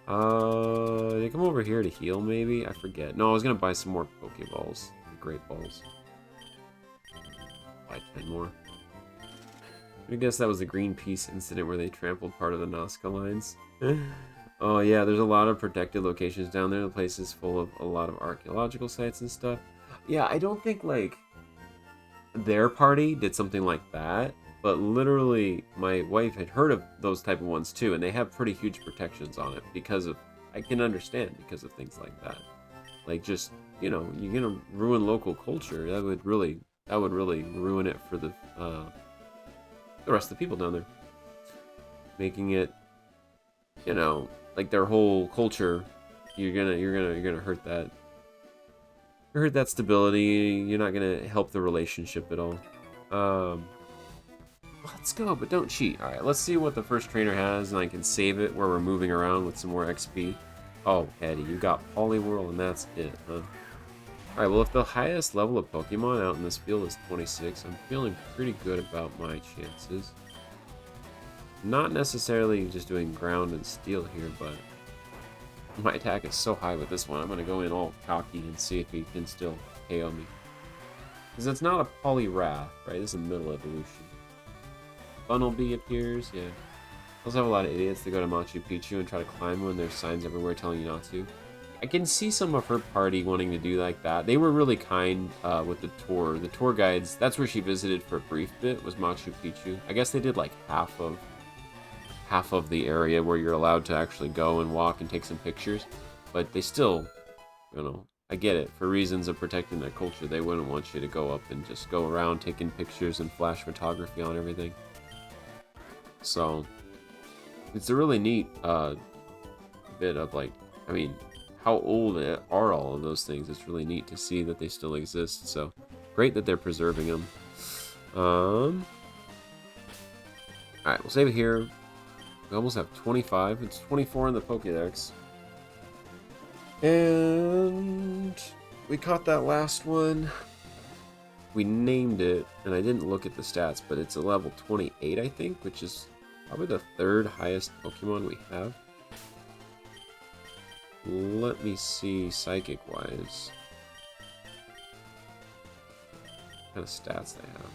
Did I come over here to heal, maybe? I forget. No, I was going to buy some more Pokeballs. The Great Balls. Buy 10 more. I guess that was the Greenpeace incident where they trampled part of the Nazca lines. Oh yeah, there's a lot of protected locations down there. The place is full of a lot of archaeological sites and stuff. Yeah, I don't think, like, their party did something like that, but literally my wife had heard of those type of ones too, and they have pretty huge protections on it because of, I can understand, because of things like that. Like, just, you know, you're gonna ruin local culture. That would really ruin it for the rest of the people down there. Making it, you know, like their whole culture, you're gonna hurt that. You hurt that stability. You're not gonna help the relationship at all. Let's go, but don't cheat. All right, let's see what the first trainer has, and I can save it where we're moving around with some more XP. Oh, Eddie, you got Poliwhirl, and that's it, huh? Alright, well, if the highest level of Pokemon out in this field is 26, I'm feeling pretty good about my chances. Not necessarily just doing ground and steel here, but my attack is so high with this one. I'm going to go in all cocky and see if he can still KO me. Because it's not a Poliwrath, right? This is a middle evolution. Funnelby appears, yeah. I also have a lot of idiots that go to Machu Picchu and try to climb when there's signs everywhere telling you not to. I can see some of her party wanting to do like that. They were really kind with the tour. The tour guides, that's where she visited for a brief bit, was Machu Picchu. I guess they did like half of the area where you're allowed to actually go and walk and take some pictures. But they still, you know, I get it. For reasons of protecting their culture, they wouldn't want you to go up and just go around taking pictures and flash photography on everything. So, it's a really neat bit of like, I mean, how old are all of those things? It's really neat to see that they still exist. So great that they're preserving them. All right, we'll save it here. We almost have 25. It's 24 in the Pokédex. And we caught that last one. We named it, and I didn't look at the stats, but it's a level 28, I think, which is probably the third highest Pokemon we have. Let me see psychic-wise. What kind of stats they have.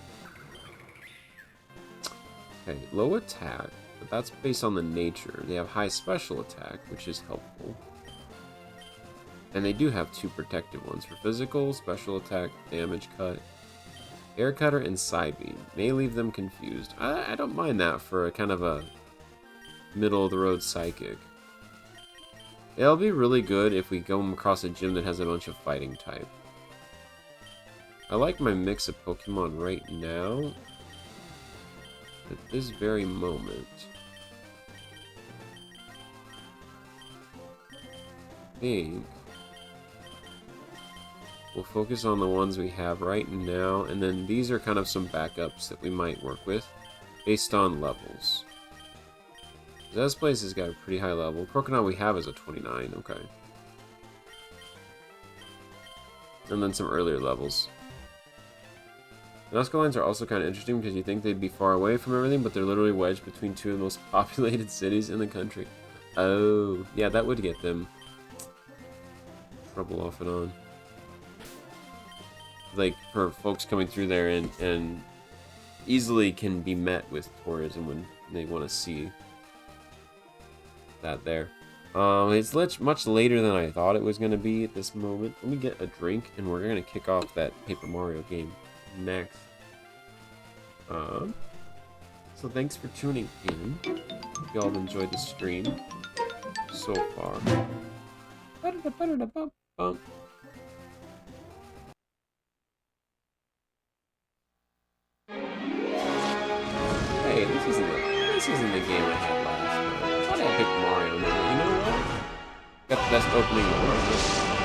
Okay, low attack, but that's based on the nature. They have high special attack, which is helpful. And they do have 2 protective ones for physical, special attack, damage cut. Air Cutter and Psybeam may leave them confused. I don't mind that for a kind of a middle-of-the-road psychic. It'll be really good if we go across a gym that has a bunch of fighting type. I like my mix of Pokemon right now. At this very moment. I think we'll focus on the ones we have right now, and then these are kind of some backups that we might work with based on levels. This place has got a pretty high level. Croconaw we have is a 29, okay. And then some earlier levels. The Nuskalines are also kind of interesting because you think they'd be far away from everything, but they're literally wedged between 2 of the most populated cities in the country. Oh, yeah, that would get them trouble off and on. Like, for folks coming through there and easily can be met with tourism when they want to see that there. It's much later than I thought it was going to be at this moment. Let me get a drink, and we're going to kick off that Paper Mario game next. So thanks for tuning in. Hope y'all have enjoyed the stream so far. Hey, this isn't the game I had last time. I thought I picked Mario now. You know what? Got the best opening in the world.